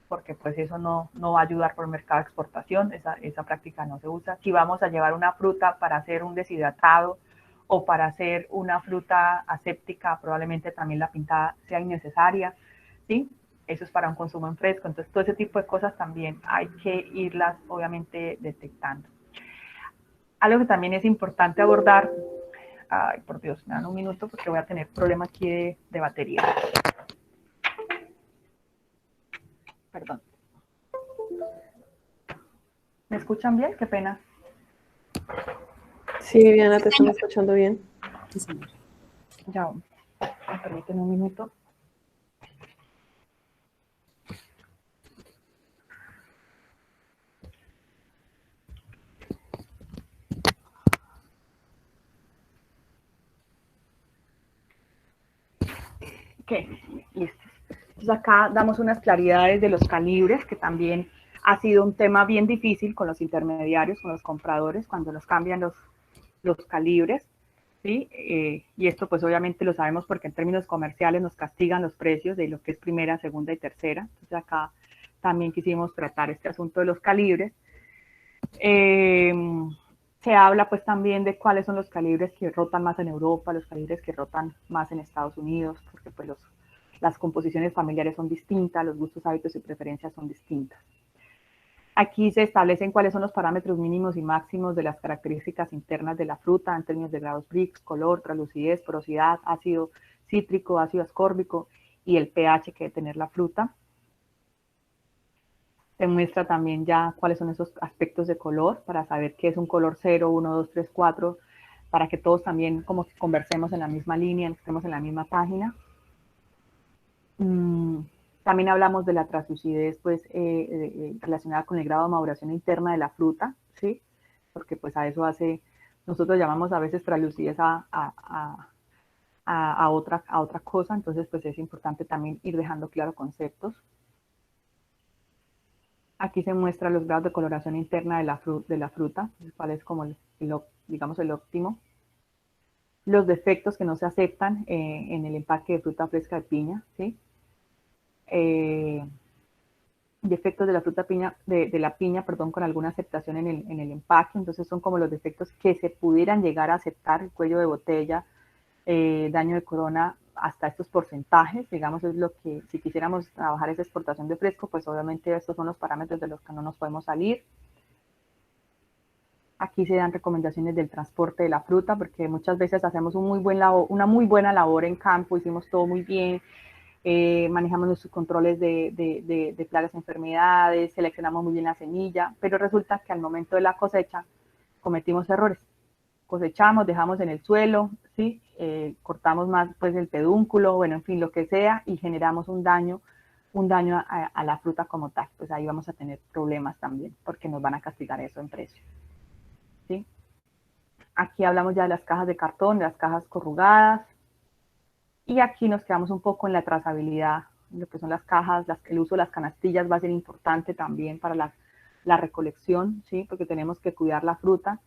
Porque pues eso no va a ayudar por el mercado de exportación, esa práctica no se usa. Si vamos a llevar una fruta para hacer un deshidratado o para hacer una fruta aséptica, probablemente también la pintada sea innecesaria, ¿sí? Eso es para un consumo en fresco. Entonces, todo ese tipo de cosas también hay que irlas, obviamente, detectando. Algo que también es importante abordar, ay, por Dios, me dan un minuto porque voy a tener problema aquí de batería. Perdón. ¿Me escuchan bien? Qué pena.
Sí, Viviana, te estamos escuchando bien.
Sí, señora.
Ya, permíteme un minuto. Ok, listo. Entonces acá damos unas claridades de los calibres, que también ha sido un tema bien difícil con los intermediarios, con los compradores, cuando nos cambian los calibres, ¿sí? Y esto pues obviamente lo sabemos porque en términos comerciales nos castigan los precios de lo que es primera, segunda y tercera. Entonces acá también quisimos tratar este asunto de los calibres. Se habla pues también de cuáles son los calibres que rotan más en Europa, los calibres que rotan más en Estados Unidos, porque pues las composiciones familiares son distintas, los gustos, hábitos y preferencias son distintas. Aquí se establecen cuáles son los parámetros mínimos y máximos de las características internas de la fruta en términos de grados Brix, color, translucidez, porosidad, ácido cítrico, ácido ascórbico y el pH que debe tener la fruta. Se muestra también ya cuáles son esos aspectos de color para saber qué es un color 0, 1, 2, 3, 4, para que todos también como que conversemos en la misma línea, estemos en la misma página. También hablamos de la translucidez pues, relacionada con el grado de maduración interna de la fruta, ¿sí? Porque pues a eso hace, nosotros llamamos a veces translucidez a otra cosa, entonces pues es importante también ir dejando claro conceptos. Aquí se muestran los grados de coloración interna de la fruta, cuál es como digamos el óptimo. Los defectos que no se aceptan en el empaque de fruta fresca de piña, ¿sí? Defectos de la fruta piña, de la piña, perdón, con alguna aceptación en el empaque, entonces son como los defectos que se pudieran llegar a aceptar, el cuello de botella, daño de corona, hasta estos porcentajes, digamos, es lo que, si quisiéramos trabajar esa exportación de fresco, pues obviamente estos son los parámetros de los que no nos podemos salir. Aquí se dan recomendaciones del transporte de la fruta, porque muchas veces hacemos una muy buena labor en campo, hicimos todo muy bien, manejamos nuestros controles de plagas y enfermedades, seleccionamos muy bien la semilla, pero resulta que al momento de la cosecha cometimos errores. Cosechamos, dejamos en el suelo, ¿sí? Cortamos más pues el pedúnculo, bueno, en fin, lo que sea, y generamos un daño a la fruta como tal. Pues ahí vamos a tener problemas también, porque nos van a castigar eso en precio, ¿sí? Aquí hablamos ya de las cajas de cartón, de las cajas corrugadas, y aquí nos quedamos un poco en la trazabilidad, lo que son las cajas, el uso de las canastillas va a ser importante también para la recolección, ¿sí? Porque tenemos que cuidar la fruta.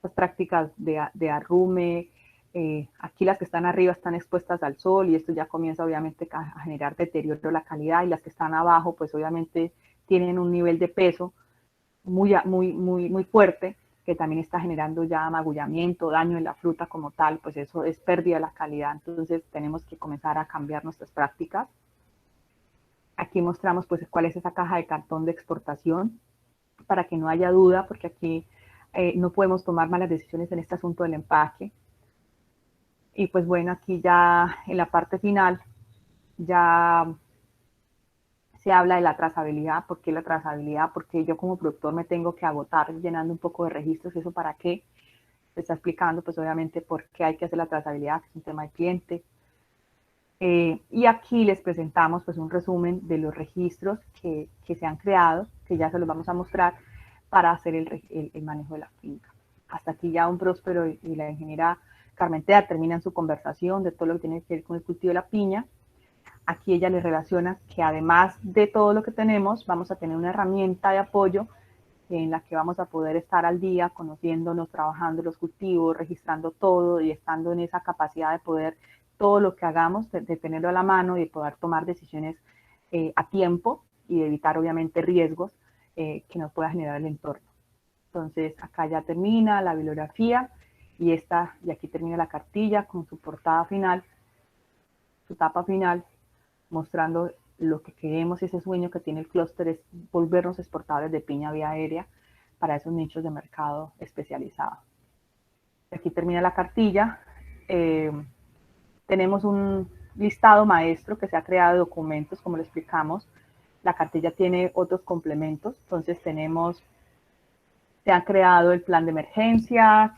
Las prácticas de arrume, aquí las que están arriba están expuestas al sol y esto ya comienza obviamente a generar deterioro de la calidad, y las que están abajo pues obviamente tienen un nivel de peso muy fuerte, que también está generando ya magullamiento, daño en la fruta como tal, pues eso es pérdida de la calidad. Entonces tenemos que comenzar a cambiar nuestras prácticas. Aquí mostramos pues cuál es esa caja de cartón de exportación, para que no haya duda, porque aquí no podemos tomar malas decisiones en este asunto del empaque. Y pues bueno, aquí ya en la parte final ya se habla de la trazabilidad. ¿Por qué la trazabilidad? Porque yo como productor me tengo que agotar llenando un poco de registros. ¿Eso para qué? Se está explicando pues obviamente por qué hay que hacer la trazabilidad, que es un tema de cliente. Y aquí les presentamos pues un resumen de los registros que se han creado, que ya se los vamos a mostrar, para hacer el manejo de la finca. Hasta aquí ya un Próspero y la ingeniera Carmentea terminan su conversación de todo lo que tiene que ver con el cultivo de la piña. Aquí ella les relaciona que además de todo lo que tenemos, vamos a tener una herramienta de apoyo en la que vamos a poder estar al día, conociéndonos, trabajando los cultivos, registrando todo y estando en esa capacidad de poder todo lo que hagamos, de tenerlo a la mano y de poder tomar decisiones a tiempo y de evitar obviamente riesgos que nos pueda generar el entorno. Entonces acá ya termina la bibliografía y aquí termina la cartilla con su portada final, su tapa final, mostrando lo que queremos, ese sueño que tiene el clúster es volvernos exportadores de piña vía aérea para esos nichos de mercado especializados. Aquí termina la cartilla. Tenemos un listado maestro que se ha creado de documentos, como lo explicamos. La cartilla tiene otros complementos, entonces se ha creado el plan de emergencias,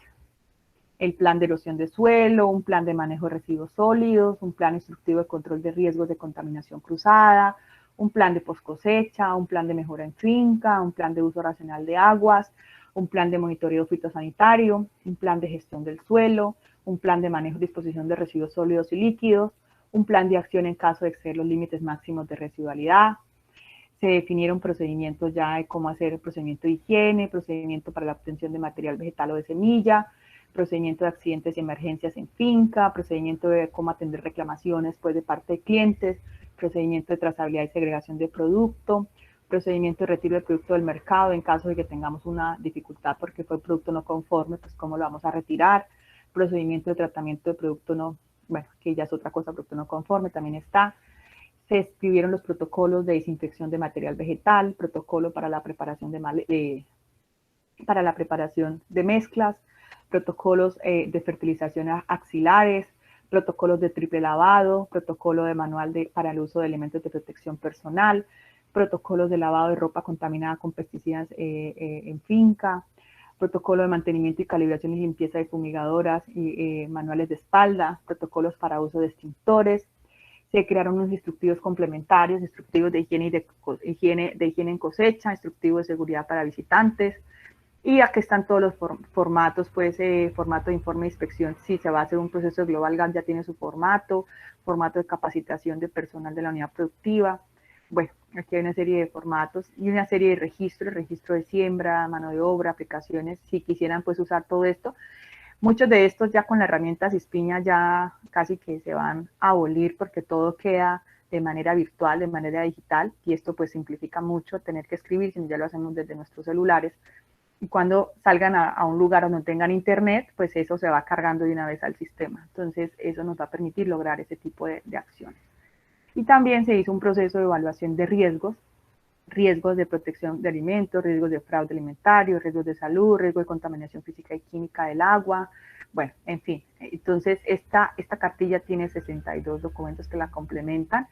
el plan de erosión de suelo, un plan de manejo de residuos sólidos, un plan instructivo de control de riesgos de contaminación cruzada, un plan de post cosecha, un plan de mejora en finca, un plan de uso racional de aguas, un plan de monitoreo fitosanitario, un plan de gestión del suelo, un plan de manejo y disposición de residuos sólidos y líquidos, un plan de acción en caso de exceder los límites máximos de residualidad. Se definieron procedimientos ya de cómo hacer el procedimiento de higiene, procedimiento para la obtención de material vegetal o de semilla, procedimiento de accidentes y emergencias en finca, procedimiento de cómo atender reclamaciones pues, de parte de clientes, procedimiento de trazabilidad y segregación de producto, procedimiento de retiro de producto del mercado en caso de que tengamos una dificultad porque fue producto no conforme, pues cómo lo vamos a retirar, procedimiento de tratamiento de producto no, bueno, que ya es otra cosa, producto no conforme también está. Se escribieron los protocolos de desinfección de material vegetal, protocolo para la preparación de mezclas, protocolos de fertilización axilares, protocolos de triple lavado, protocolo de manual para el uso de elementos de protección personal, protocolos de lavado de ropa contaminada con pesticidas en finca, protocolo de mantenimiento y calibración y limpieza de fumigadoras y manuales de espalda, protocolos para uso de extintores. Se crearon unos instructivos complementarios, instructivos de higiene en cosecha, instructivos de seguridad para visitantes. Y aquí están todos los formatos, pues formato de informe de inspección, si se va a hacer un proceso de Global Gap ya tiene su formato, formato de capacitación de personal de la unidad productiva. Bueno, aquí hay una serie de formatos y una serie de registros, registro de siembra, mano de obra, aplicaciones, si quisieran pues usar todo esto. Muchos de estos ya con la herramienta Cispiña ya casi que se van a abolir porque todo queda de manera virtual, de manera digital, y esto pues simplifica mucho tener que escribir, sino ya lo hacemos desde nuestros celulares. Y cuando salgan a un lugar donde no tengan internet, pues eso se va cargando de una vez al sistema. Entonces eso nos va a permitir lograr ese tipo de acciones. Y también se hizo un proceso de evaluación de riesgos de protección de alimentos, riesgos de fraude alimentario, riesgos de salud, riesgo de contaminación física y química del agua, bueno, en fin. Entonces esta cartilla tiene 62 documentos que la complementan,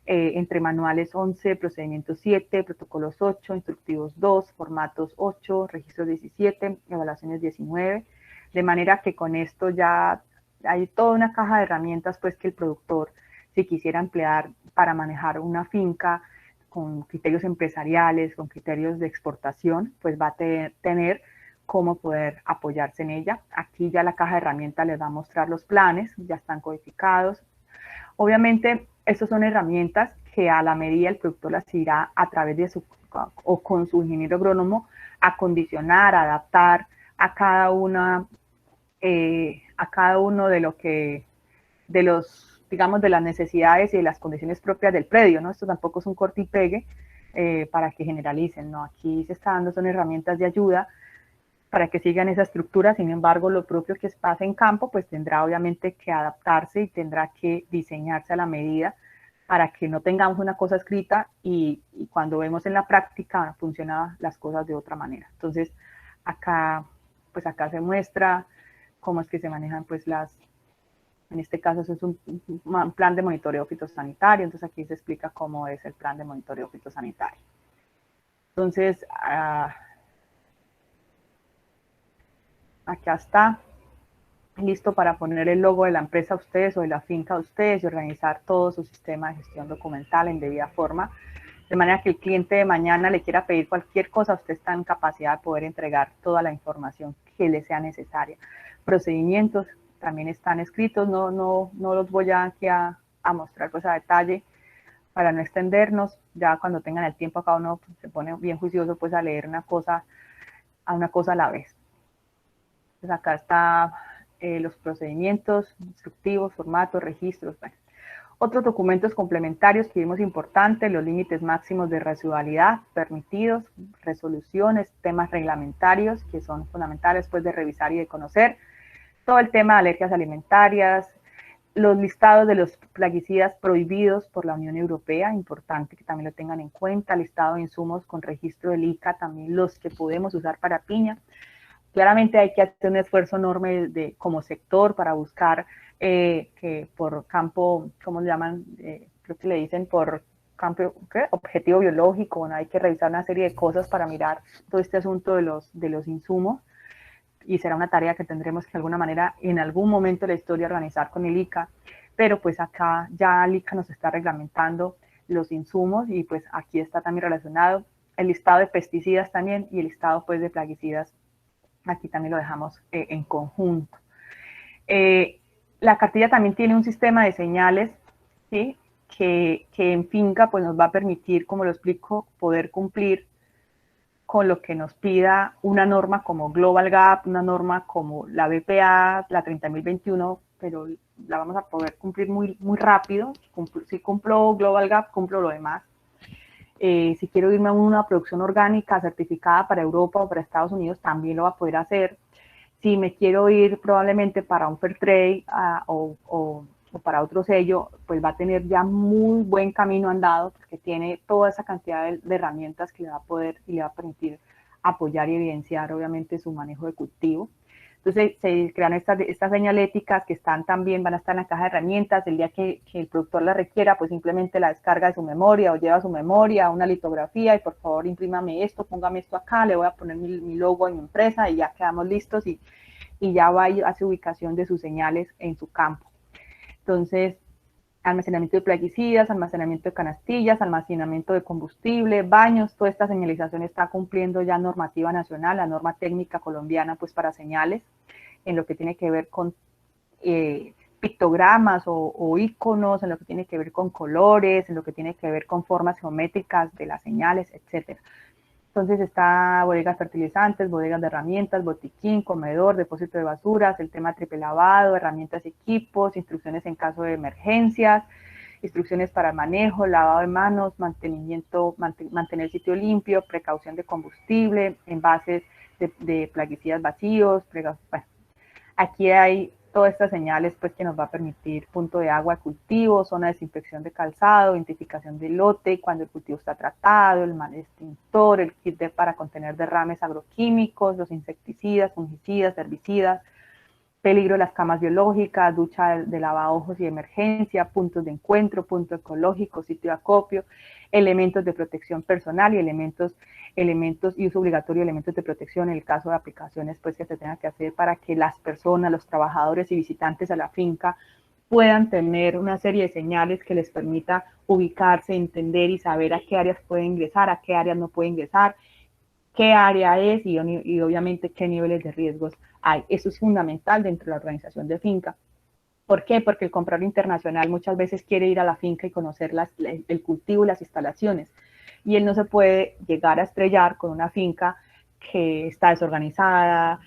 entre manuales 11, procedimientos 7, protocolos 8, instructivos 2, formatos 8, registros 17, evaluaciones 19, de manera que con esto ya hay toda una caja de herramientas pues que el productor, si quisiera emplear para manejar una finca con criterios empresariales, con criterios de exportación, pues va a tener cómo poder apoyarse en ella. Aquí ya la caja de herramientas les va a mostrar los planes, ya están codificados. Obviamente, estas son herramientas que a la medida el productor las irá a través de o con su ingeniero agrónomo a condicionar, a adaptar a cada uno de los digamos, de las necesidades y de las condiciones propias del predio, ¿no? Esto tampoco es un corte y pegue para que generalicen, ¿no? Aquí se está dando, son herramientas de ayuda para que sigan esa estructura, sin embargo, lo propio que pasa en campo, pues tendrá obviamente que adaptarse y tendrá que diseñarse a la medida para que no tengamos una cosa escrita y cuando vemos en la práctica funcionan las cosas de otra manera. Entonces, acá se muestra cómo es que se manejan pues en este caso eso es un plan de monitoreo fitosanitario, entonces aquí se explica cómo es el plan de monitoreo fitosanitario. Entonces, acá está, listo para poner el logo de la empresa a ustedes o de la finca a ustedes y organizar todo su sistema de gestión documental en debida forma, de manera que el cliente de mañana le quiera pedir cualquier cosa, usted está en capacidad de poder entregar toda la información que le sea necesaria. Procedimientos también están escritos, no los voy aquí a mostrar pues a detalle para no extendernos, ya cuando tengan el tiempo acá uno se pone bien juicioso pues a leer una cosa a la vez. Entonces acá está los procedimientos, instructivos, formatos, registros, bueno. Otros documentos complementarios que vimos importantes, los límites máximos de residualidad permitidos, resoluciones, temas reglamentarios que son fundamentales pues de revisar y de conocer, todo el tema de alergias alimentarias, los listados de los plaguicidas prohibidos por la Unión Europea, importante que también lo tengan en cuenta, listado de insumos con registro del ICA, también los que podemos usar para piña. Claramente hay que hacer un esfuerzo enorme como sector para buscar que por campo, ¿cómo le llaman? Creo que le dicen por campo, ¿qué? Objetivo biológico. Bueno, hay que revisar una serie de cosas para mirar todo este asunto de los insumos, y será una tarea que tendremos que de alguna manera en algún momento de la historia organizar con el ICA, pero pues acá ya el ICA nos está reglamentando los insumos, y pues aquí está también relacionado el listado de pesticidas también, y el listado pues de plaguicidas, aquí también lo dejamos en conjunto. La cartilla también tiene un sistema de señales, ¿sí? que en finca pues nos va a permitir, como lo explico, poder cumplir con lo que nos pida una norma como Global Gap, una norma como la BPA, la 30.021, pero la vamos a poder cumplir muy rápido. Si cumplo Global Gap, cumplo lo demás. Si quiero irme a una producción orgánica certificada para Europa o para Estados Unidos, también lo va a poder hacer. Si me quiero ir probablemente para un Fairtrade o para otro sello, pues va a tener ya muy buen camino andado, porque tiene toda esa cantidad de herramientas que le va a poder y le va a permitir apoyar y evidenciar obviamente su manejo de cultivo. Entonces se crean estas señaléticas que también van a estar en la caja de herramientas. El día que el productor la requiera, pues simplemente la descarga de su memoria o lleva su memoria, una litografía, y por favor imprímame esto, póngame esto acá, le voy a poner mi logo en mi empresa, y ya quedamos listos, y ya va y hace ubicación de sus señales en su campo. Entonces, almacenamiento de plaguicidas, almacenamiento de canastillas, almacenamiento de combustible, baños, toda esta señalización está cumpliendo ya normativa nacional, la norma técnica colombiana pues para señales, en lo que tiene que ver con pictogramas o iconos, en lo que tiene que ver con colores, en lo que tiene que ver con formas geométricas de las señales, etc. Entonces está bodegas fertilizantes, bodegas de herramientas, botiquín, comedor, depósito de basuras, el tema triple lavado, herramientas y equipos, instrucciones en caso de emergencias, instrucciones para manejo, lavado de manos, mantenimiento, mantener el sitio limpio, precaución de combustible, envases de plaguicidas vacíos. Bueno, aquí hay todas estas señales pues que nos va a permitir punto de agua de cultivo, zona de desinfección de calzado, identificación del lote cuando el cultivo está tratado, el mal extintor, el kit para contener derrames agroquímicos, los insecticidas, fungicidas, herbicidas, peligro de las camas biológicas, ducha de lavaojos y emergencia, puntos de encuentro, punto ecológico, sitio de acopio, elementos de protección personal y elementos y uso obligatorio de elementos de protección en el caso de aplicaciones pues que se tengan que hacer para que las personas, los trabajadores y visitantes a la finca puedan tener una serie de señales que les permita ubicarse, entender y saber a qué áreas pueden ingresar, a qué áreas no pueden ingresar, qué área es y obviamente qué niveles de riesgos hay. Eso es fundamental dentro de la organización de finca. ¿Por qué? Porque el comprador internacional muchas veces quiere ir a la finca y conocer el cultivo y las instalaciones, y él no se puede llegar a estrellar con una finca que está desorganizada,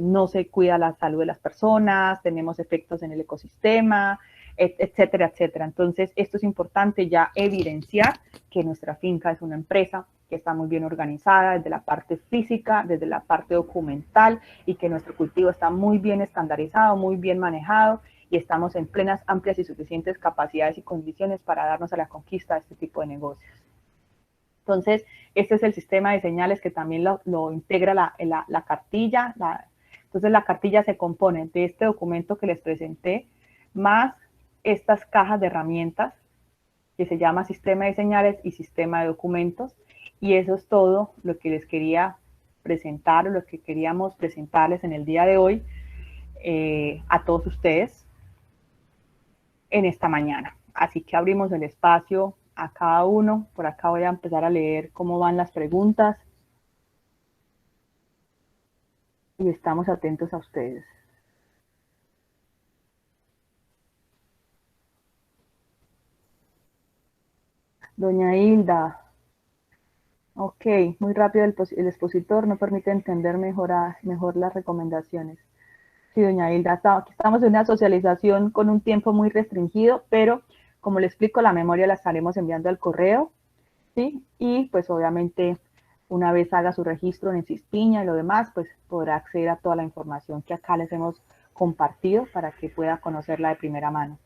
no se cuida la salud de las personas, tenemos efectos en el ecosistema, etcétera, etcétera. Entonces, esto es importante ya evidenciar que nuestra finca es una empresa que está muy bien organizada desde la parte física, desde la parte documental, y que nuestro cultivo está muy bien estandarizado, muy bien manejado, y estamos en plenas, amplias y suficientes capacidades y condiciones para darnos a la conquista de este tipo de negocios. Entonces, este es el sistema de señales que también lo integra la cartilla. Entonces, la cartilla se compone de este documento que les presenté, más estas cajas de herramientas, que se llama sistema de señales y sistema de documentos, y eso es todo lo que les quería presentar, o lo que queríamos presentarles en el día de hoy a todos ustedes en esta mañana. Así que abrimos el espacio a cada uno. Por acá voy a empezar a leer cómo van las preguntas y estamos atentos a ustedes. Doña Hilda. Ok, muy rápido el expositor no permite entender mejor las recomendaciones. Sí, doña Hilda, aquí estamos en una socialización con un tiempo muy restringido, pero como le explico, la memoria la estaremos enviando al correo, ¿sí? Y pues obviamente una vez haga su registro en Cispiña y lo demás, pues podrá acceder a toda la información que acá les hemos compartido para que pueda conocerla de primera mano.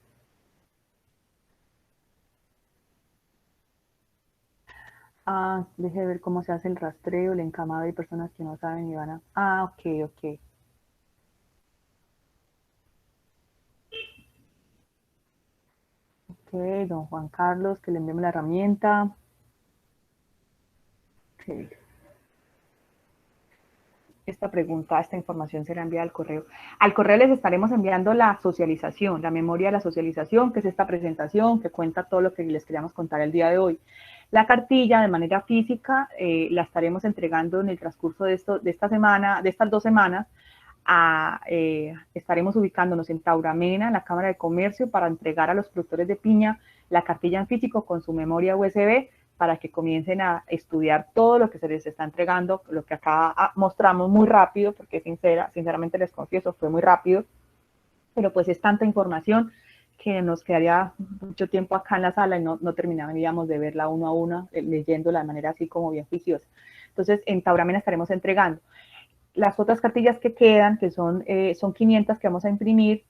Deje ver cómo se hace el rastreo, el encamado de personas que no saben y van a... ok. Ok, don Juan Carlos, que le enviemos la herramienta. Okay. Esta información será enviada al correo. Al correo les estaremos enviando la socialización, la memoria de la socialización, que es esta presentación, que cuenta todo lo que les queríamos contar el día de hoy. La cartilla, de manera física, la estaremos entregando en el transcurso de esta semana, de estas 2 semanas. Estaremos ubicándonos en Tauramena, en la Cámara de Comercio, para entregar a los productores de piña la cartilla en físico con su memoria USB, para que comiencen a estudiar todo lo que se les está entregando, lo que acá mostramos muy rápido, porque sinceramente les confieso, fue muy rápido, pero pues es tanta información que nos quedaría mucho tiempo acá en la sala y no terminaríamos de verla uno a uno, leyéndola de manera así como bien juiciosa. Entonces, en Tauramena estaremos entregando. Las otras cartillas que quedan, que son 500 que vamos a imprimir,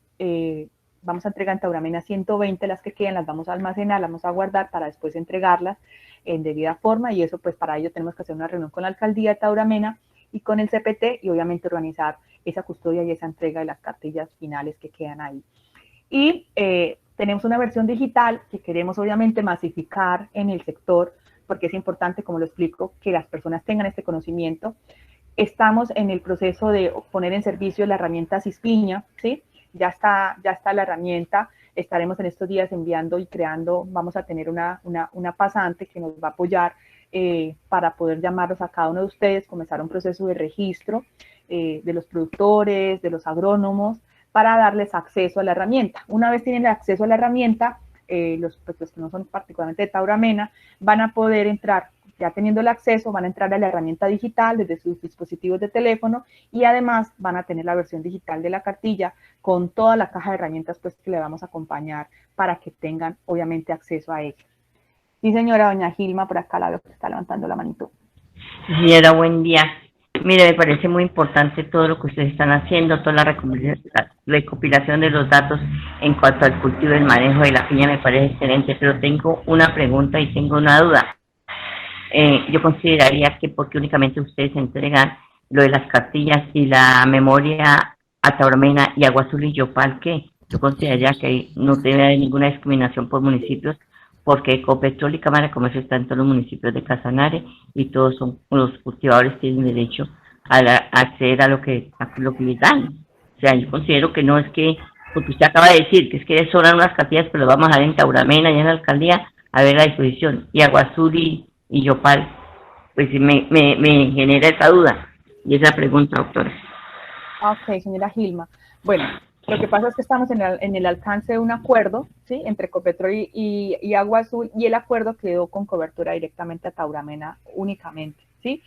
vamos a entregar en Tauramena 120, las que quedan las vamos a almacenar, las vamos a guardar para después entregarlas en debida forma, y eso pues para ello tenemos que hacer una reunión con la alcaldía de Tauramena y con el CPT, y obviamente organizar esa custodia y esa entrega de las cartillas finales que quedan ahí. Y tenemos una versión digital que queremos obviamente masificar en el sector, porque es importante, como lo explico, que las personas tengan este conocimiento. Estamos en el proceso de poner en servicio la herramienta Cispiña, ¿sí? Ya está la herramienta. Estaremos en estos días enviando y creando, vamos a tener una pasante que nos va a apoyar para poder llamarlos a cada uno de ustedes, comenzar un proceso de registro de los productores, de los agrónomos, para darles acceso a la herramienta. Una vez tienen acceso a la herramienta, los que no son particularmente de Tauramena, van a poder entrar, ya teniendo el acceso, van a entrar a la herramienta digital desde sus dispositivos de teléfono, y además van a tener la versión digital de la cartilla con toda la caja de herramientas pues que le vamos a acompañar para que tengan obviamente acceso a ella. Sí, señora doña Gilma, por acá la veo que está levantando la manito.
Señora, buen día. Mire, me parece muy importante todo lo que ustedes están haciendo, toda la recopilación de los datos en cuanto al cultivo y el manejo de la piña me parece excelente, pero tengo una pregunta y tengo una duda. Yo consideraría que porque únicamente ustedes entregan lo de las cartillas y la memoria a Tauramena y Agua Azul y Yopal, que yo consideraría que no debe haber ninguna discriminación por municipios, porque Ecopetrol y Cámara de Comercio están en todos los municipios de Casanare y todos los cultivadores tienen derecho a acceder a lo que les dan. O sea, yo considero que no es que, porque usted acaba de decir que es que sobran unas cartillas, pero lo vamos a dar en Tauramena y en la alcaldía a ver la disposición. Y Agua Azul y Yopal, pues me genera esa duda y esa pregunta, doctora.
Ok, señora Gilma. Bueno, lo que pasa es que estamos en el alcance de un acuerdo, ¿sí?, entre Ecopetrol y Agua Azul, y el acuerdo quedó con cobertura directamente a Tauramena únicamente, ¿sí?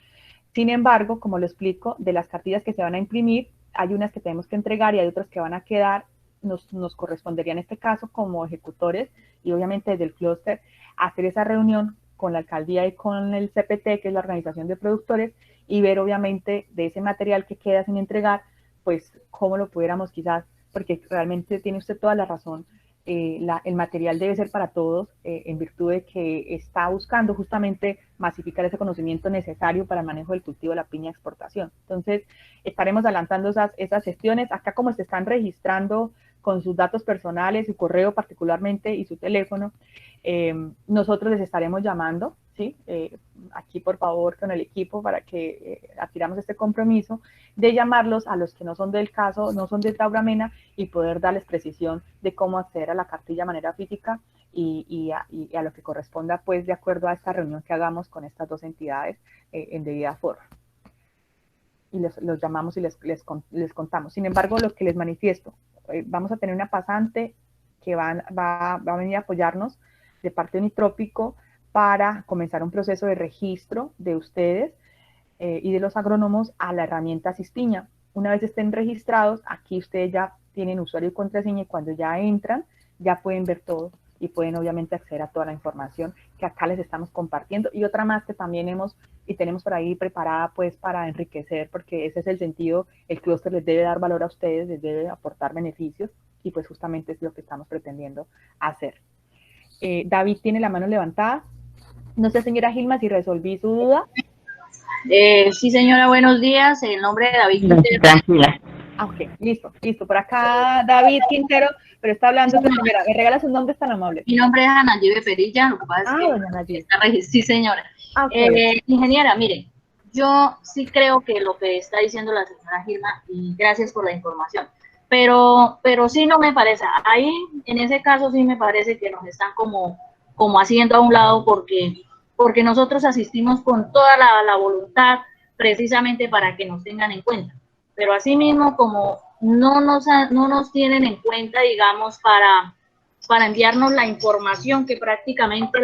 Sin embargo, como lo explico, de las cartillas que se van a imprimir, hay unas que tenemos que entregar y hay otras que van a quedar. Nos correspondería en este caso como ejecutores y obviamente desde el clúster hacer esa reunión con la alcaldía y con el CPT, que es la organización de productores, y ver obviamente de ese material que queda sin entregar, pues cómo lo pudiéramos quizás, porque realmente tiene usted toda la razón, el material debe ser para todos, en virtud de que está buscando justamente masificar ese conocimiento necesario para el manejo del cultivo de la piña de exportación. Entonces, estaremos adelantando esas gestiones. Acá, como se están registrando con sus datos personales, su correo particularmente y su teléfono, nosotros les estaremos llamando, ¿sí? Aquí, por favor, con el equipo, para que adquiramos este compromiso de llamarlos a los que no son del caso, no son de Tauramena, y poder darles precisión de cómo acceder a la cartilla de manera física y a lo que corresponda, pues, de acuerdo a esta reunión que hagamos con estas dos entidades en debida forma. Y los llamamos y les contamos. Sin embargo, lo que les manifiesto, vamos a tener una pasante que va a venir a apoyarnos de parte de Unitrópico para comenzar un proceso de registro de ustedes y de los agrónomos a la herramienta Cispiña. Una vez estén registrados, aquí ustedes ya tienen usuario y contraseña, y cuando ya entran, ya pueden ver todo y pueden obviamente acceder a toda la información que acá les estamos compartiendo. Y otra más que también hemos y tenemos por ahí preparada pues para enriquecer, porque ese es el sentido, el clúster les debe dar valor a ustedes, les debe aportar beneficios y pues justamente es lo que estamos pretendiendo hacer. David tiene la mano levantada. No sé, señora Gilma, si resolví su duda.
Sí, señora, buenos días. El nombre de David Quintero.
Tranquila.
Ah, ok, listo. Por acá David Quintero, pero está hablando esta señora. ¿Me regala su nombre? Es tan amable.
Mi nombre es Ana Yive Perilla. Lo que pasa es que
doña Nayib.
sí, señora.
Ah, okay.
Ingeniera, mire, yo sí creo que lo que está diciendo la señora Gilma, y gracias por la información, pero sí no me parece. Ahí, en ese caso, sí me parece que nos están como haciendo a un lado porque nosotros asistimos con toda la voluntad precisamente para que nos tengan en cuenta. Pero asimismo, como no nos tienen en cuenta, digamos, para enviarnos la información que prácticamente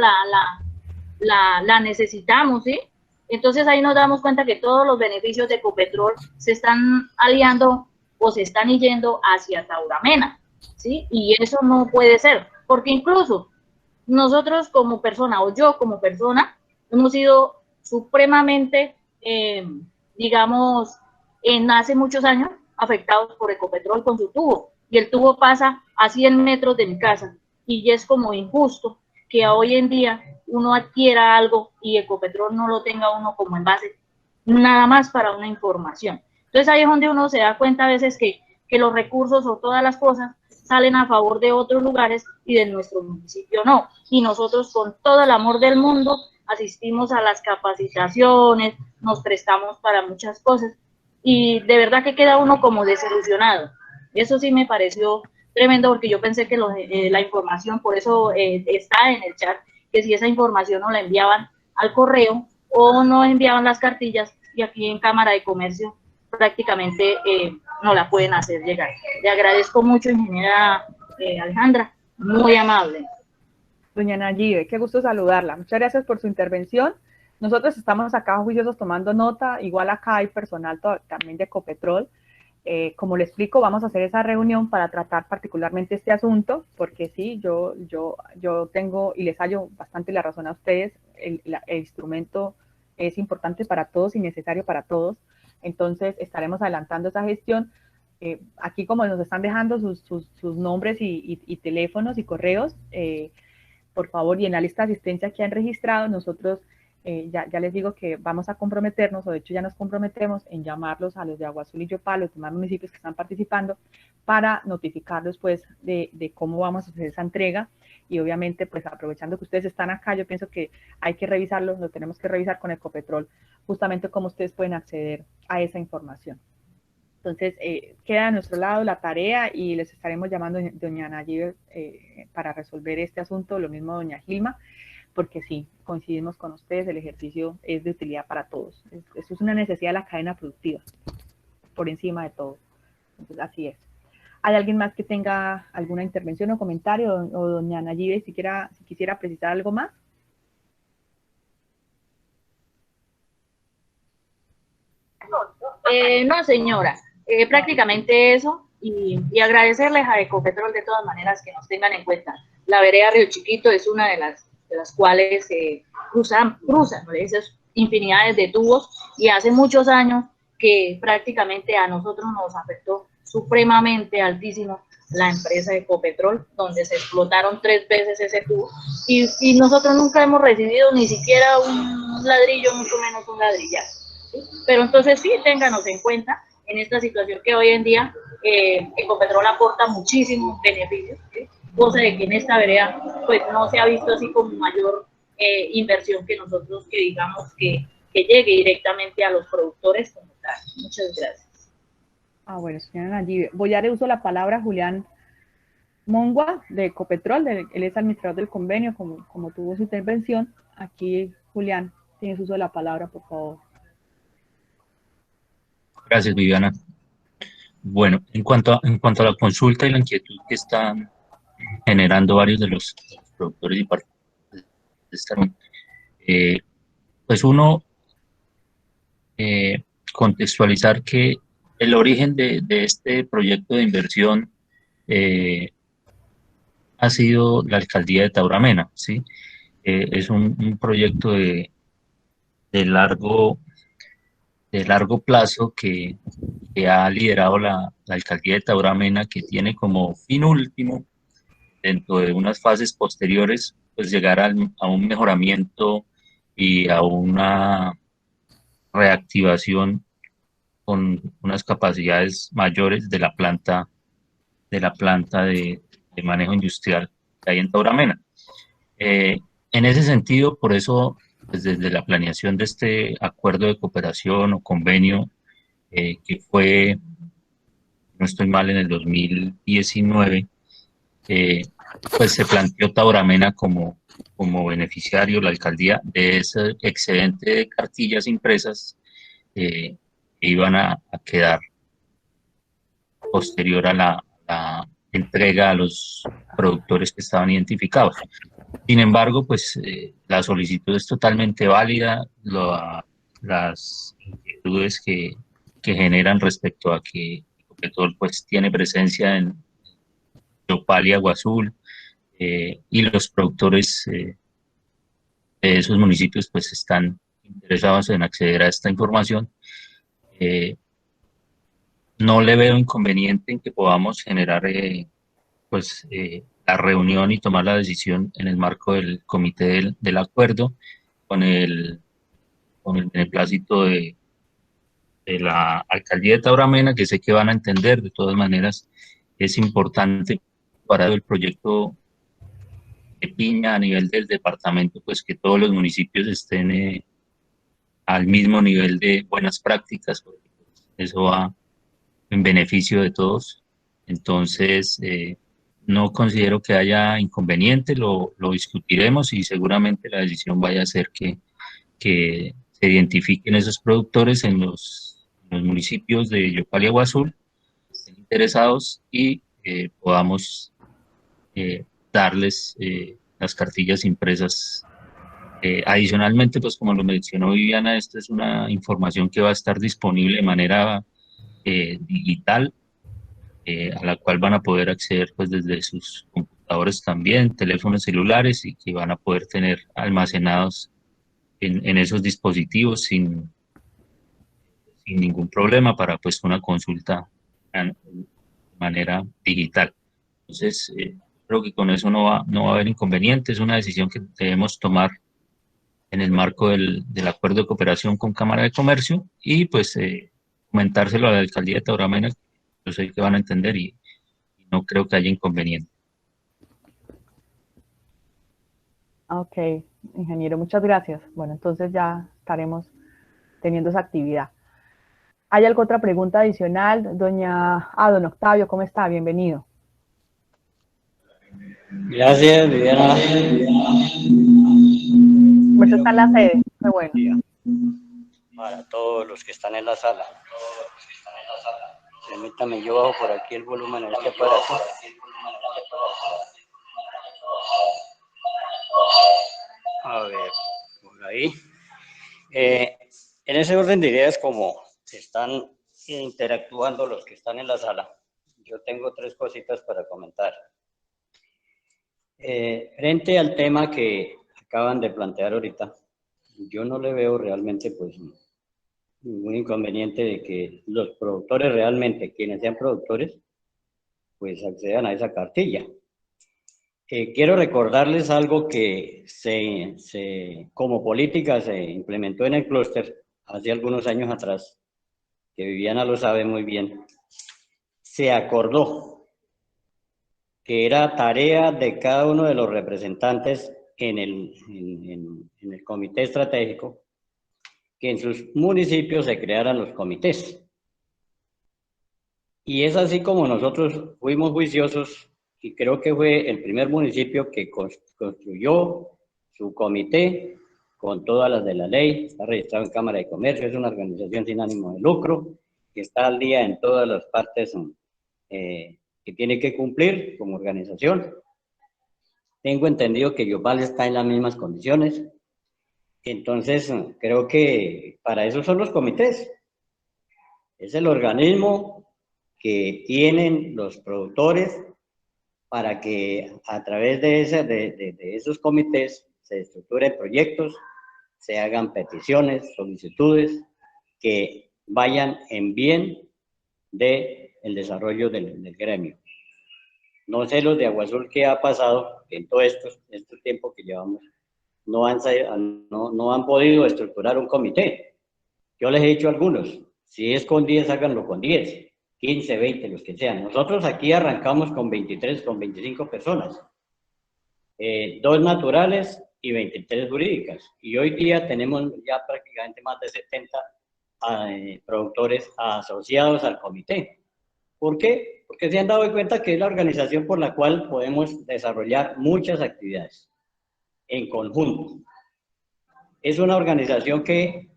la necesitamos, ¿sí? Entonces ahí nos damos cuenta que todos los beneficios de Ecopetrol se están aliando o se están yendo hacia Tauramena, ¿sí? Y eso no puede ser, porque incluso nosotros como persona, o yo como persona, hemos sido supremamente, digamos, hace muchos años, afectados por Ecopetrol con su tubo, y el tubo pasa a 100 metros de mi casa, y es como injusto que hoy en día uno adquiera algo y Ecopetrol no lo tenga uno como envase, nada más para una información. Entonces ahí es donde uno se da cuenta a veces que los recursos o todas las cosas salen a favor de otros lugares y de nuestro municipio no. Y nosotros con todo el amor del mundo asistimos a las capacitaciones, nos prestamos para muchas cosas y de verdad que queda uno como desilusionado. Eso sí me pareció tremendo porque yo pensé que la información, por eso está en el chat, que si esa información no la enviaban al correo o no enviaban las cartillas y aquí en Cámara de Comercio prácticamente no la pueden hacer llegar. Le agradezco mucho, ingeniera Alejandra, muy amable.
Doña Nayib, qué gusto saludarla. Muchas gracias por su intervención. Nosotros estamos acá juiciosos tomando nota, igual acá hay personal también de Ecopetrol. Como le explico, vamos a hacer esa reunión para tratar particularmente este asunto, porque sí, yo tengo y les hallo bastante la razón a ustedes, el instrumento es importante para todos y necesario para todos, entonces estaremos adelantando esa gestión. Aquí como nos están dejando sus nombres y teléfonos y correos, por favor, y en la lista de asistencia que han registrado, nosotros ya les digo que vamos a comprometernos, o de hecho ya nos comprometemos en llamarlos a los de Agua Azul y Yopal, los demás municipios que están participando, para notificarlos pues de cómo vamos a hacer esa entrega, y obviamente pues aprovechando que ustedes están acá, yo pienso que hay que revisarlo, lo tenemos que revisar con Ecopetrol, justamente cómo ustedes pueden acceder a esa información. Entonces, queda a nuestro lado la tarea y les estaremos llamando doña Nayib para resolver este asunto, lo mismo doña Gilma, porque sí, coincidimos con ustedes, el ejercicio es de utilidad para todos. Eso es una necesidad de la cadena productiva, por encima de todo. Entonces, así es. ¿Hay alguien más que tenga alguna intervención o comentario? O doña Nayib, si quisiera precisar algo más.
No, señora. Prácticamente eso, y agradecerles a Ecopetrol de todas maneras que nos tengan en cuenta. La vereda Río Chiquito es una de las cuales cruzan esas infinidades de tubos, y hace muchos años que prácticamente a nosotros nos afectó supremamente altísimo la empresa Ecopetrol, donde se explotaron 3 veces ese tubo, y nosotros nunca hemos recibido ni siquiera un ladrillo, mucho menos un ladrillazo. ¿Sí? Pero entonces sí, ténganos en cuenta en esta situación que hoy en día Ecopetrol aporta muchísimos beneficios, ¿sí? Cosa de que en esta vereda pues no se ha visto así como mayor inversión que nosotros, que digamos que llegue directamente a los productores como tal. Muchas gracias.
Bueno, señora Nayib, voy a dar uso la palabra a Julián Mongua de Ecopetrol, él es administrador del convenio, como tuvo su intervención. Aquí, Julián, tienes uso de la palabra, por favor.
Gracias, Viviana. Bueno, en cuanto a la consulta y la inquietud que están generando varios de los productores y participantes de esta reunión, pues uno, contextualizar que el origen de este proyecto de inversión ha sido la alcaldía de Tauramena, ¿sí? Es un proyecto de de largo plazo que ha liderado la alcaldía de Tauramena, que tiene como fin último, dentro de unas fases posteriores, pues llegar a un mejoramiento y a una reactivación con unas capacidades mayores de la planta de manejo industrial que hay en Tauramena. En ese sentido, por eso, pues desde la planeación de este acuerdo de cooperación o convenio, que fue, no estoy mal, en el 2019, pues se planteó Tauramena como beneficiario, la alcaldía, de ese excedente de cartillas impresas que iban a quedar posterior a la entrega a los productores que estaban identificados. Sin embargo, pues la solicitud es totalmente válida, las inquietudes que generan respecto a que Ecopetrol pues tiene presencia en Yopal y Agua Azul, y los productores de esos municipios pues están interesados en acceder a esta información. No le veo inconveniente en que podamos generar la reunión y tomar la decisión en el marco del comité del acuerdo con el beneplácito de la alcaldía de Tauramena, que sé que van a entender. De todas maneras, es importante para el proyecto de piña a nivel del departamento, pues que todos los municipios estén al mismo nivel de buenas prácticas, porque eso va en beneficio de todos. Entonces, no considero que haya inconveniente, lo discutiremos y seguramente la decisión vaya a ser que se identifiquen esos productores en los municipios de Yopal y Agua Azul, estén interesados y podamos darles las cartillas impresas. Adicionalmente, pues como lo mencionó Viviana, esta es una información que va a estar disponible de manera digital, a la cual van a poder acceder pues desde sus computadores también, teléfonos celulares, y que van a poder tener almacenados en esos dispositivos sin ningún problema para pues una consulta de manera digital. Entonces, creo que con eso no va a haber inconveniente. Es una decisión que debemos tomar en el marco del acuerdo de cooperación con Cámara de Comercio y pues comentárselo a la alcaldía de Tauramena. Yo sé que van a entender y no creo que haya inconveniente.
Ok, ingeniero, muchas gracias. Bueno, entonces ya estaremos teniendo esa actividad. ¿Hay alguna otra pregunta adicional? Don Octavio, ¿cómo está? Bienvenido.
Gracias, Viviana.
Pues está en la sede, muy bueno.
Para todos los que están en la sala. Permítame, yo bajo por aquí el volumen en este aparato. A ver, por ahí. En ese orden de ideas, como están interactuando los que están en la sala, yo tengo 3 cositas para comentar. Frente al tema que acaban de plantear ahorita, yo no le veo realmente pues ningún inconveniente de que los productores realmente, quienes sean productores, pues accedan a esa cartilla. Quiero recordarles algo que como política se implementó en el clúster hace algunos años atrás, que Viviana lo sabe muy bien. Se acordó que era tarea de cada uno de los representantes en el comité estratégico que en sus municipios se crearan los comités. Y es así como nosotros fuimos juiciosos, y creo que fue el primer municipio que construyó su comité con todas las de la ley. Está registrado en Cámara de Comercio, es una organización sin ánimo de lucro, que está al día en todas las partes que tiene que cumplir como organización. Tengo entendido que Yopal está en las mismas condiciones. Entonces, creo que para eso son los comités. Es el organismo que tienen los productores para que a través de esos comités se estructuren proyectos se hagan peticiones, solicitudes que vayan en bien del desarrollo del gremio. No sé los de Agua Azul qué ha pasado en todo este tiempo que llevamos, no han podido estructurar un comité. Yo les he dicho a algunos, si es con 10, háganlo con 10, 15, 20, los que sean. Nosotros aquí arrancamos con 23, con 25 personas, 2 naturales y 23 jurídicas. Y hoy día tenemos ya prácticamente más de 70 productores asociados al comité. ¿Por qué? Porque se han dado cuenta que es la organización por la cual podemos desarrollar muchas actividades en conjunto. Es una organización que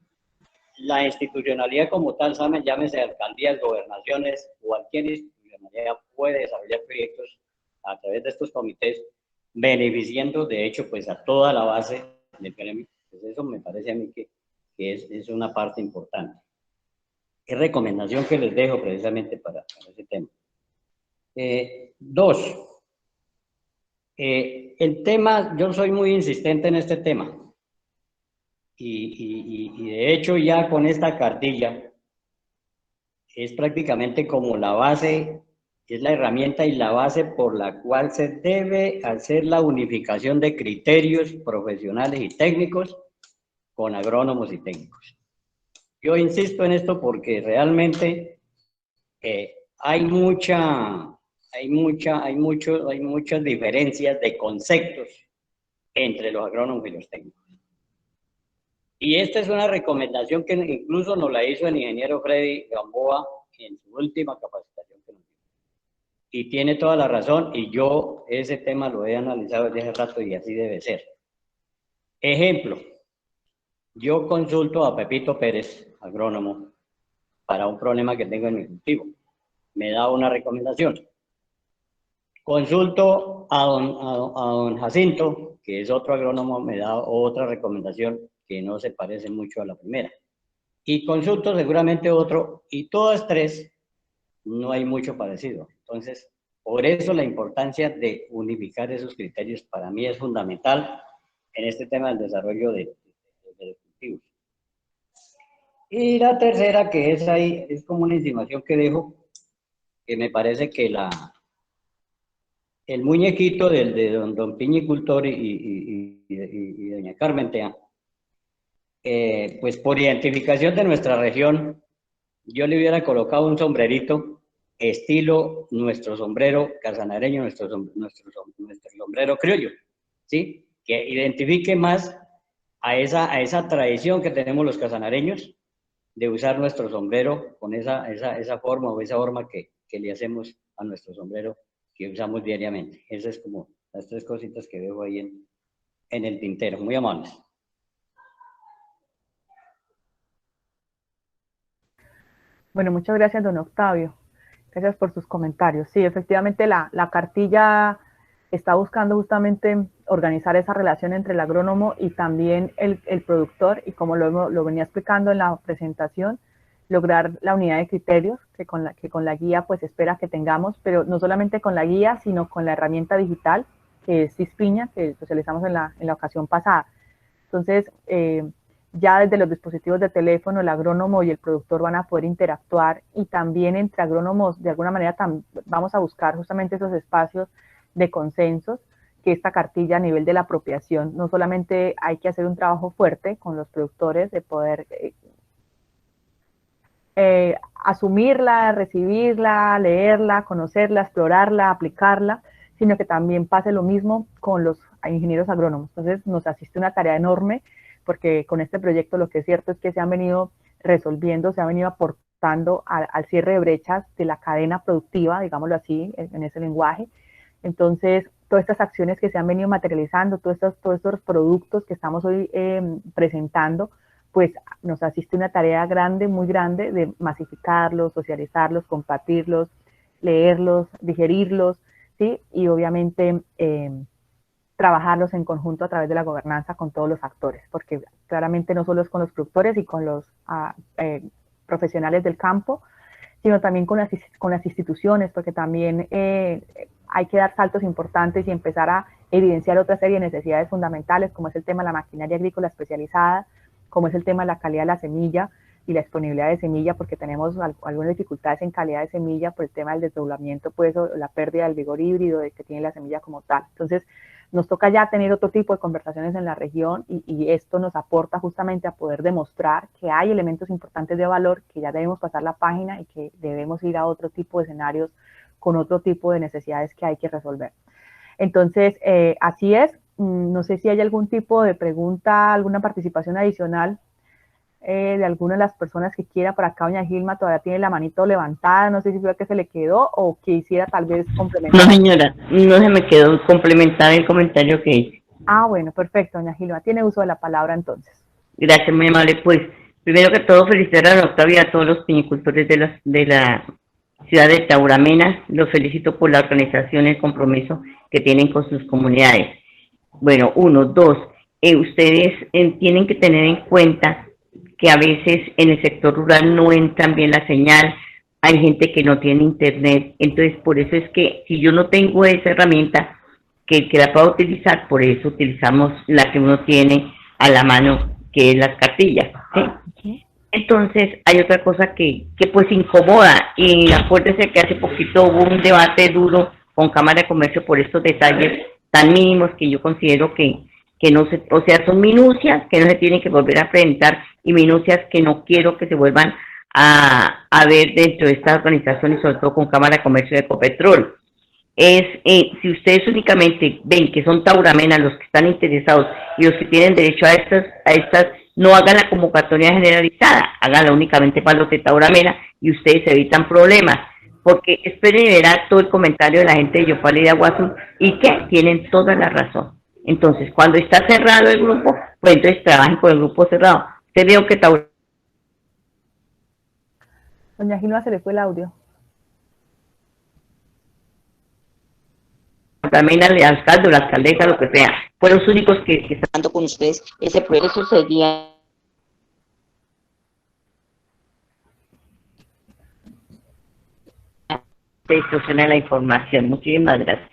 la institucionalidad como tal, ¿saben? Llámese alcaldías, gobernaciones, cualquier institucionalidad puede desarrollar proyectos a través de estos comités, beneficiando de hecho pues a toda la base del gremio. Pues eso me parece a mí que es una parte importante. ¿Qué recomendación que les dejo precisamente para ese tema? 2. El tema, yo soy muy insistente en este tema. Y de hecho ya con esta cartilla es prácticamente como la base, es la herramienta y la base por la cual se debe hacer la unificación de criterios profesionales y técnicos con agrónomos y técnicos. Yo insisto en esto porque realmente hay muchas diferencias de conceptos entre los agrónomos y los técnicos. Y esta es una recomendación que incluso nos la hizo el ingeniero Freddy Gamboa en su última capacitación que nos dio. Y tiene toda la razón, y yo ese tema lo he analizado desde hace rato y así debe ser. Ejemplo, yo consulto a Pepito Pérez, agrónomo, para un problema que tengo en mi cultivo. Me da una recomendación. Consulto a don Jacinto, que es otro agrónomo, me da otra recomendación que no se parece mucho a la primera. Y consulto seguramente otro, y todas tres no hay mucho parecido. Entonces, por eso la importancia de unificar esos criterios para mí es fundamental en este tema del desarrollo de los cultivos. Y la tercera, que es ahí, es como una insinuación que dejo, que me parece que el muñequito de don Piñicultor y doña Carmen Tea, pues por identificación de nuestra región, yo le hubiera colocado un sombrerito estilo nuestro sombrero casanareño, nuestro sombrero criollo, ¿sí? Que identifique más a esa tradición que tenemos los casanareños de usar nuestro sombrero con esa forma o esa forma que le hacemos a nuestro sombrero que usamos diariamente. Esas es como las 3 cositas que dejo ahí en el tintero. Muy amables.
Bueno, muchas gracias, don Octavio. Gracias por sus comentarios. Sí, efectivamente la cartilla está buscando justamente organizar esa relación entre el agrónomo y también el productor, y como lo venía explicando en la presentación, lograr la unidad de criterios que con la guía pues espera que tengamos, pero no solamente con la guía, sino con la herramienta digital, que es Cispiña, que socializamos en la ocasión pasada. Entonces, ya desde los dispositivos de teléfono, el agrónomo y el productor van a poder interactuar, y también entre agrónomos, de alguna manera, vamos a buscar justamente esos espacios de consensos, que esta cartilla a nivel de la apropiación, no solamente hay que hacer un trabajo fuerte con los productores de poder asumirla, recibirla, leerla, conocerla, explorarla, aplicarla, sino que también pase lo mismo con los ingenieros agrónomos. Entonces nos asiste una tarea enorme, porque con este proyecto lo que es cierto es que se han venido resolviendo, se han venido aportando al cierre de brechas de la cadena productiva, digámoslo así, en ese lenguaje. Entonces, todas estas acciones que se han venido materializando, todos estos productos que estamos hoy presentando, pues nos asiste una tarea grande, muy grande, de masificarlos, socializarlos, compartirlos, leerlos, digerirlos, ¿sí? Y obviamente trabajarlos en conjunto a través de la gobernanza con todos los actores, porque claramente no solo es con los productores y con los profesionales del campo, sino también con las instituciones, porque también hay que dar saltos importantes y empezar a evidenciar otra serie de necesidades fundamentales, como es el tema de la maquinaria agrícola especializada, como es el tema de la calidad de la semilla y la disponibilidad de semilla, porque tenemos algunas dificultades en calidad de semilla por el tema del desdoblamiento, pues, o la pérdida del vigor híbrido de que tiene la semilla como tal. Entonces, nos toca ya tener otro tipo de conversaciones en la región y esto nos aporta justamente a poder demostrar que hay elementos importantes de valor, que ya debemos pasar la página y que debemos ir a otro tipo de escenarios con otro tipo de necesidades que hay que resolver. Entonces, así es. No sé si hay algún tipo de pregunta, alguna participación adicional de alguna de las personas que quiera. Por acá doña Gilma todavía tiene la manito levantada, no sé si fue que se le quedó o quisiera tal vez complementar.
No, señora, no se me quedó complementar el comentario que hice.
Ah, bueno, perfecto, doña Gilma, tiene uso de la palabra entonces.
Gracias, muy amable. Pues, primero que todo, felicitar a la Octavia y a todos los piñicultores de la ciudad de Tauramena. Los felicito por la organización y el compromiso que tienen con sus comunidades. Bueno, uno, dos, ustedes tienen que tener en cuenta que a veces en el sector rural no entran bien la señal, hay gente que no tiene internet, entonces por eso es que si yo no tengo esa herramienta que la pueda utilizar, por eso utilizamos la que uno tiene a la mano, que es las cartillas, ¿sí? Entonces hay otra cosa que pues incomoda, y acuérdense que hace poquito hubo un debate duro con Cámara de Comercio por estos detalles tan mínimos que yo considero que no se, o sea, son minucias que no se tienen que volver a presentar y minucias que no quiero que se vuelvan a ver dentro de esta organización y sobre todo con Cámara de Comercio de Ecopetrol. Si ustedes únicamente ven que son Tauramena los que están interesados y los que tienen derecho a estas, no hagan la convocatoria generalizada, háganla únicamente para los de Tauramena y ustedes evitan problemas, porque esperen y verán todo el comentario de la gente de Yopal y de Aguazú y que tienen toda la razón. Entonces, cuando está cerrado el grupo, pues entonces trabajen con el grupo cerrado. Usted veo que
Doña Gilma, se le fue el audio.
También al alcalde o la alcaldesa, lo que sea, fueron los únicos que están dando con ustedes ese proceso seguía. Se distorsiona la información. Muchísimas gracias.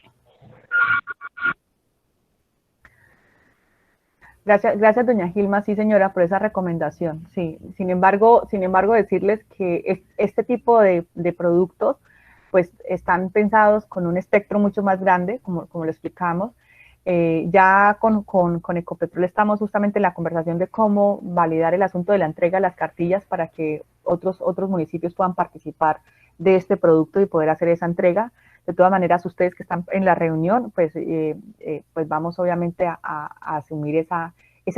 Gracias, doña Gilma, sí señora, por esa recomendación. Sí, sin embargo decirles que este tipo de productos pues están pensados con un espectro mucho más grande, como lo explicamos. Ya con Ecopetrol estamos justamente en la conversación de cómo validar el asunto de la entrega de las cartillas para que otros municipios puedan participar de este producto y poder hacer esa entrega. De todas maneras, ustedes que están en la reunión, pues vamos obviamente a asumir esa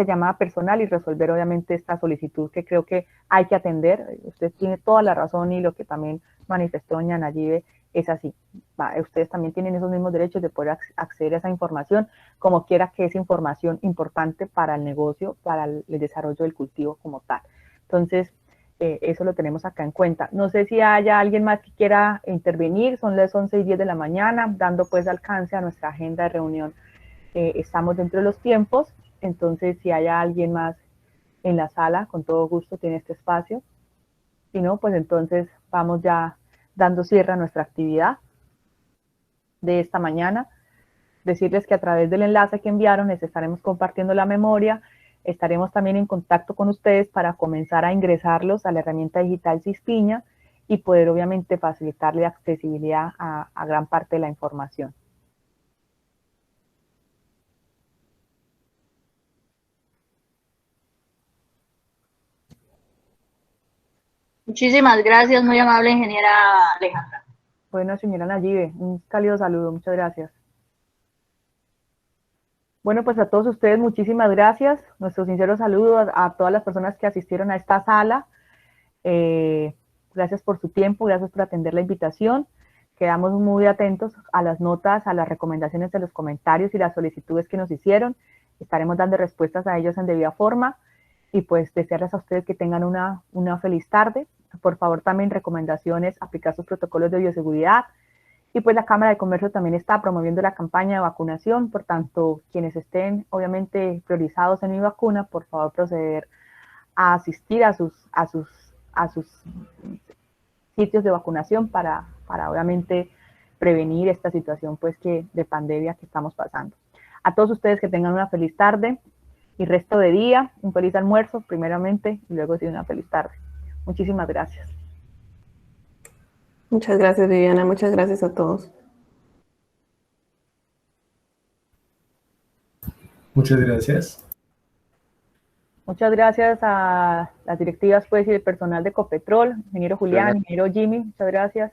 llamada personal y resolver obviamente esta solicitud que creo que hay que atender. Usted tiene toda la razón y lo que también manifestó doña Nayibe es así. Ustedes también tienen esos mismos derechos de poder acceder a esa información, como quiera que es información importante para el negocio, para el desarrollo del cultivo como tal. Entonces, eso lo tenemos acá en cuenta. No sé si haya alguien más que quiera intervenir, son las 11:10 de la mañana, dando pues alcance a nuestra agenda de reunión. Estamos dentro de los tiempos, entonces si haya alguien más en la sala, con todo gusto tiene este espacio. Si no, pues entonces vamos ya dando cierre a nuestra actividad de esta mañana. Decirles que a través del enlace que enviaron les estaremos compartiendo la memoria. Estaremos también en contacto con ustedes para comenzar a ingresarlos a la herramienta digital Cispiña y poder obviamente facilitarle accesibilidad a gran parte de la información.
Muchísimas gracias, muy amable ingeniera Alejandra.
Bueno, señora Nayibe, un cálido saludo, muchas gracias. Bueno, pues a todos ustedes muchísimas gracias, nuestro sincero saludo a todas las personas que asistieron a esta sala. Gracias por su tiempo, gracias por atender la invitación. Quedamos muy atentos a las notas, a las recomendaciones de los comentarios y las solicitudes que nos hicieron. Estaremos dando respuestas a ellos en debida forma y pues desearles a ustedes que tengan una feliz tarde. Por favor, también recomendaciones, aplicar sus protocolos de bioseguridad. Y pues la Cámara de Comercio también está promoviendo la campaña de vacunación, por tanto, quienes estén obviamente priorizados en mi vacuna, por favor proceder a asistir a sus sitios de vacunación para obviamente prevenir esta situación pues de pandemia que estamos pasando. A todos ustedes que tengan una feliz tarde y resto de día, un feliz almuerzo primeramente y luego sí una feliz tarde. Muchísimas gracias.
Muchas gracias, Viviana. Muchas gracias a todos.
Muchas gracias.
Muchas gracias a las directivas pues, y el personal de Copetrol, ingeniero Julián, ingeniero Jimmy, muchas gracias.